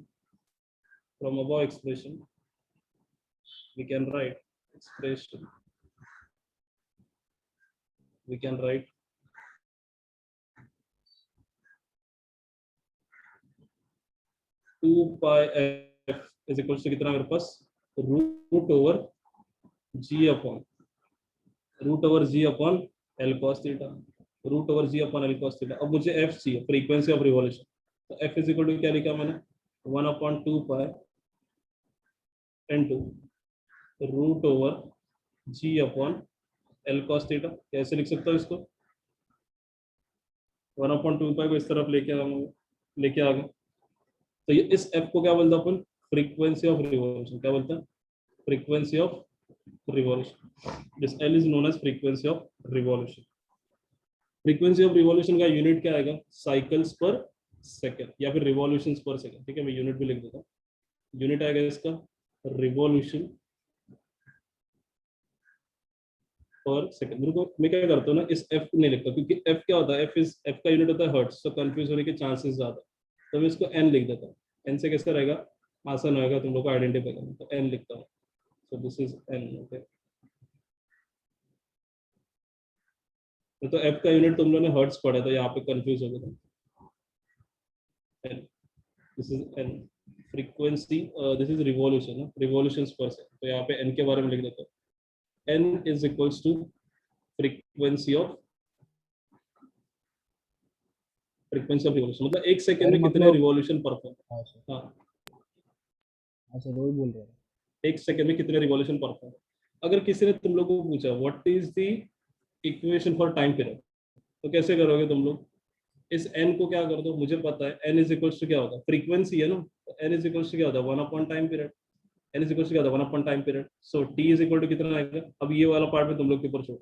we can write expression we can write 2 pi f is equals to कितना मेरे पास root over g upon L cos theta, root over g upon L cos theta. अब मुझे f चाहिए, frequency of revolution. तो f is equal to क्या लिखा मैंने 1/2 pi into root over g upon L cos theta. कैसे लिख सकता हूँ इसको? 1/2 पाई को इस तरफ लेके आ गए। तो ये इस f को क्या बोलते हैं अपन? Frequency of revolution. क्या बोलते हैं? Frequency of revolution. This L is known as frequency of revolution. Frequency of revolution का यूनिट क्या आएगा? साइकिल्स पर सेकंड या फिर रिवॉल्यूशंस पर सेकंड। ठीक है, मैं यूनिट भी लिख देता हूँ। यूनिट आएगा इसका रिवॉल्यूशन पर सेकंड। रुको, मैं क्या करता हूँ ना, इस f को नहीं लिखता क्योंकि f क्या होता है? f का यूनिट होता है हर्ट्ज, तो कंफ्यूज होने के चांसेस ज्यादा। तो मैं इसको n लिख देता हूँ। n से कैसे रहेगा? आसान होगा तुम लोग को आइडेंटिफाई करना। तो n लिखता हूँ। So this is n। Okay, तो f का यूनिट तुम लोगों ने हर्ट्ज पढ़ा था, यहाँ पे कंफ्यूज हो गया। n, this is n। Frequency, this is revolution, revolutions पर सेकंड। तो यहाँ पे n के बारे में लिख देता हूँ। n is equals to frequency of revolution, मतलब एक सेकंड में कितने रिवॉल्यूशन परफॉर्म। हाँ सर, हाँ, हाँ सर वही बोल रहे हैं। एक सेकंड में कितने रिवॉल्यूशन परफॉर्म। अगर किसी ने तुम लोगों को पूछा what is the equation for time period, तो कैसे करोगे तुम लोग? इस n को क्या कर दो, मुझे पता है n इज इक्वल्स टू क्या होता है? फ्रीक्वेंसी है ना, तो n इज इक्वल्स टू क्या होता है? 1 upon time period. n is equals to क्या होता है? 1 upon time period. So t is equal to कितना आएगा? अब ये वाला पार्ट में तुम लोग के ऊपर छोड़,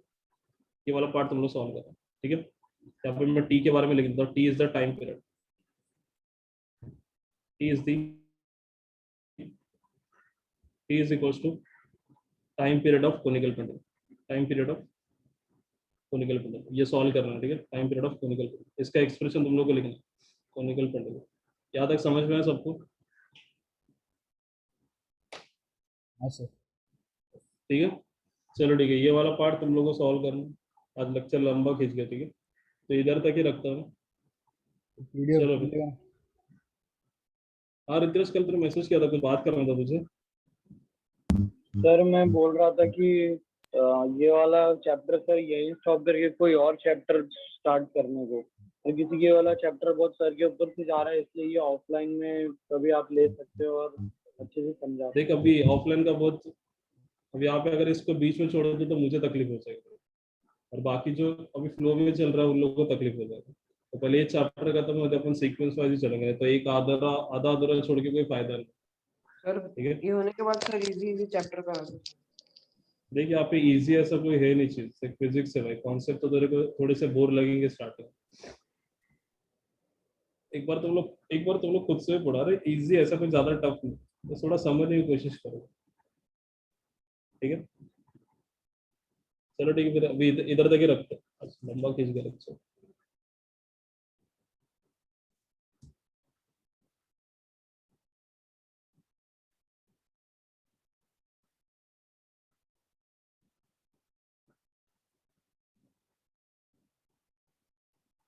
ये वाला पार्ट तुम लोग सॉल्व करो। ठीक है, यहाँ पे मैं t के बारे में लिख देता हूँ। t is the time period, t is equals to time period of conical pendulum. Time period of conical pendulum ये सॉल्व करना है। ठीक है, time period of conical pendulum, इसका एक्सप्रेशन तुम लोग को लिखना है। कोनिकल पेंडुलम यहाँ तक समझ में है सबको? हाँ सर, ठीक है, चलो ठीक है, ये वाला पार्ट तुम लोगों को सॉल्व करना है। आज लेक्चर लंबा खींच गया। ठीक है, तो इधर तक ही रखता हूँ। पीडीएफ चलो मिलेगा। हाँ रितेश, कल तुमने मैसेज किया था, कुछ बात करना था तुझे। सर मैं बोल रहा था कि ये वाला चैप्टर सर यही स्टॉप करके कोई और चैप्टर स्टार्ट करने को, तो किसी के वाला चैप्टर बहुत सर के ऊपर से जा रहा है, इसलिए ये ऑफलाइन में कभी आप ले सकते हो और अच्छे से समझा। देख अभी ऑफलाइन का बहुत, अब यहाँ पे अगर इसको बीच में छोड़ दो तो मुझे तकलीफ हो जाएगी, और बाकी जो अभी फ्लो में चल रहा है उन लोगों को तकलीफ हो जाएगी। तो पहले ये चैप्टर खत्म हो जाए, अपन सीक्वेंस वाइज ही चलेंगे, तो एक आधा अधूरा छोड़ के कोई फायदा नहीं। सर ठीक है, ये होने के बाद सर इजी चैप्टर का देखिए यहाँ पे इजी ऐसा कोई है नहीं चीज, सिर्फ फिजिक्स है भाई। कॉन्सेप्ट तो तेरे को थोड़े से बोर लगेंगे स्टार्टिंग। एक बार तुम लोग खुद से पढ़ा रहे, इजी ऐसा कोई ज्यादा टफ नहीं, तो थोड़ा समझने की कोशिश करो। ठीक है, चलो ठीक है, फिर अभी इधर तक ही रखते हैं, लंबा खींच गया लेक्चर।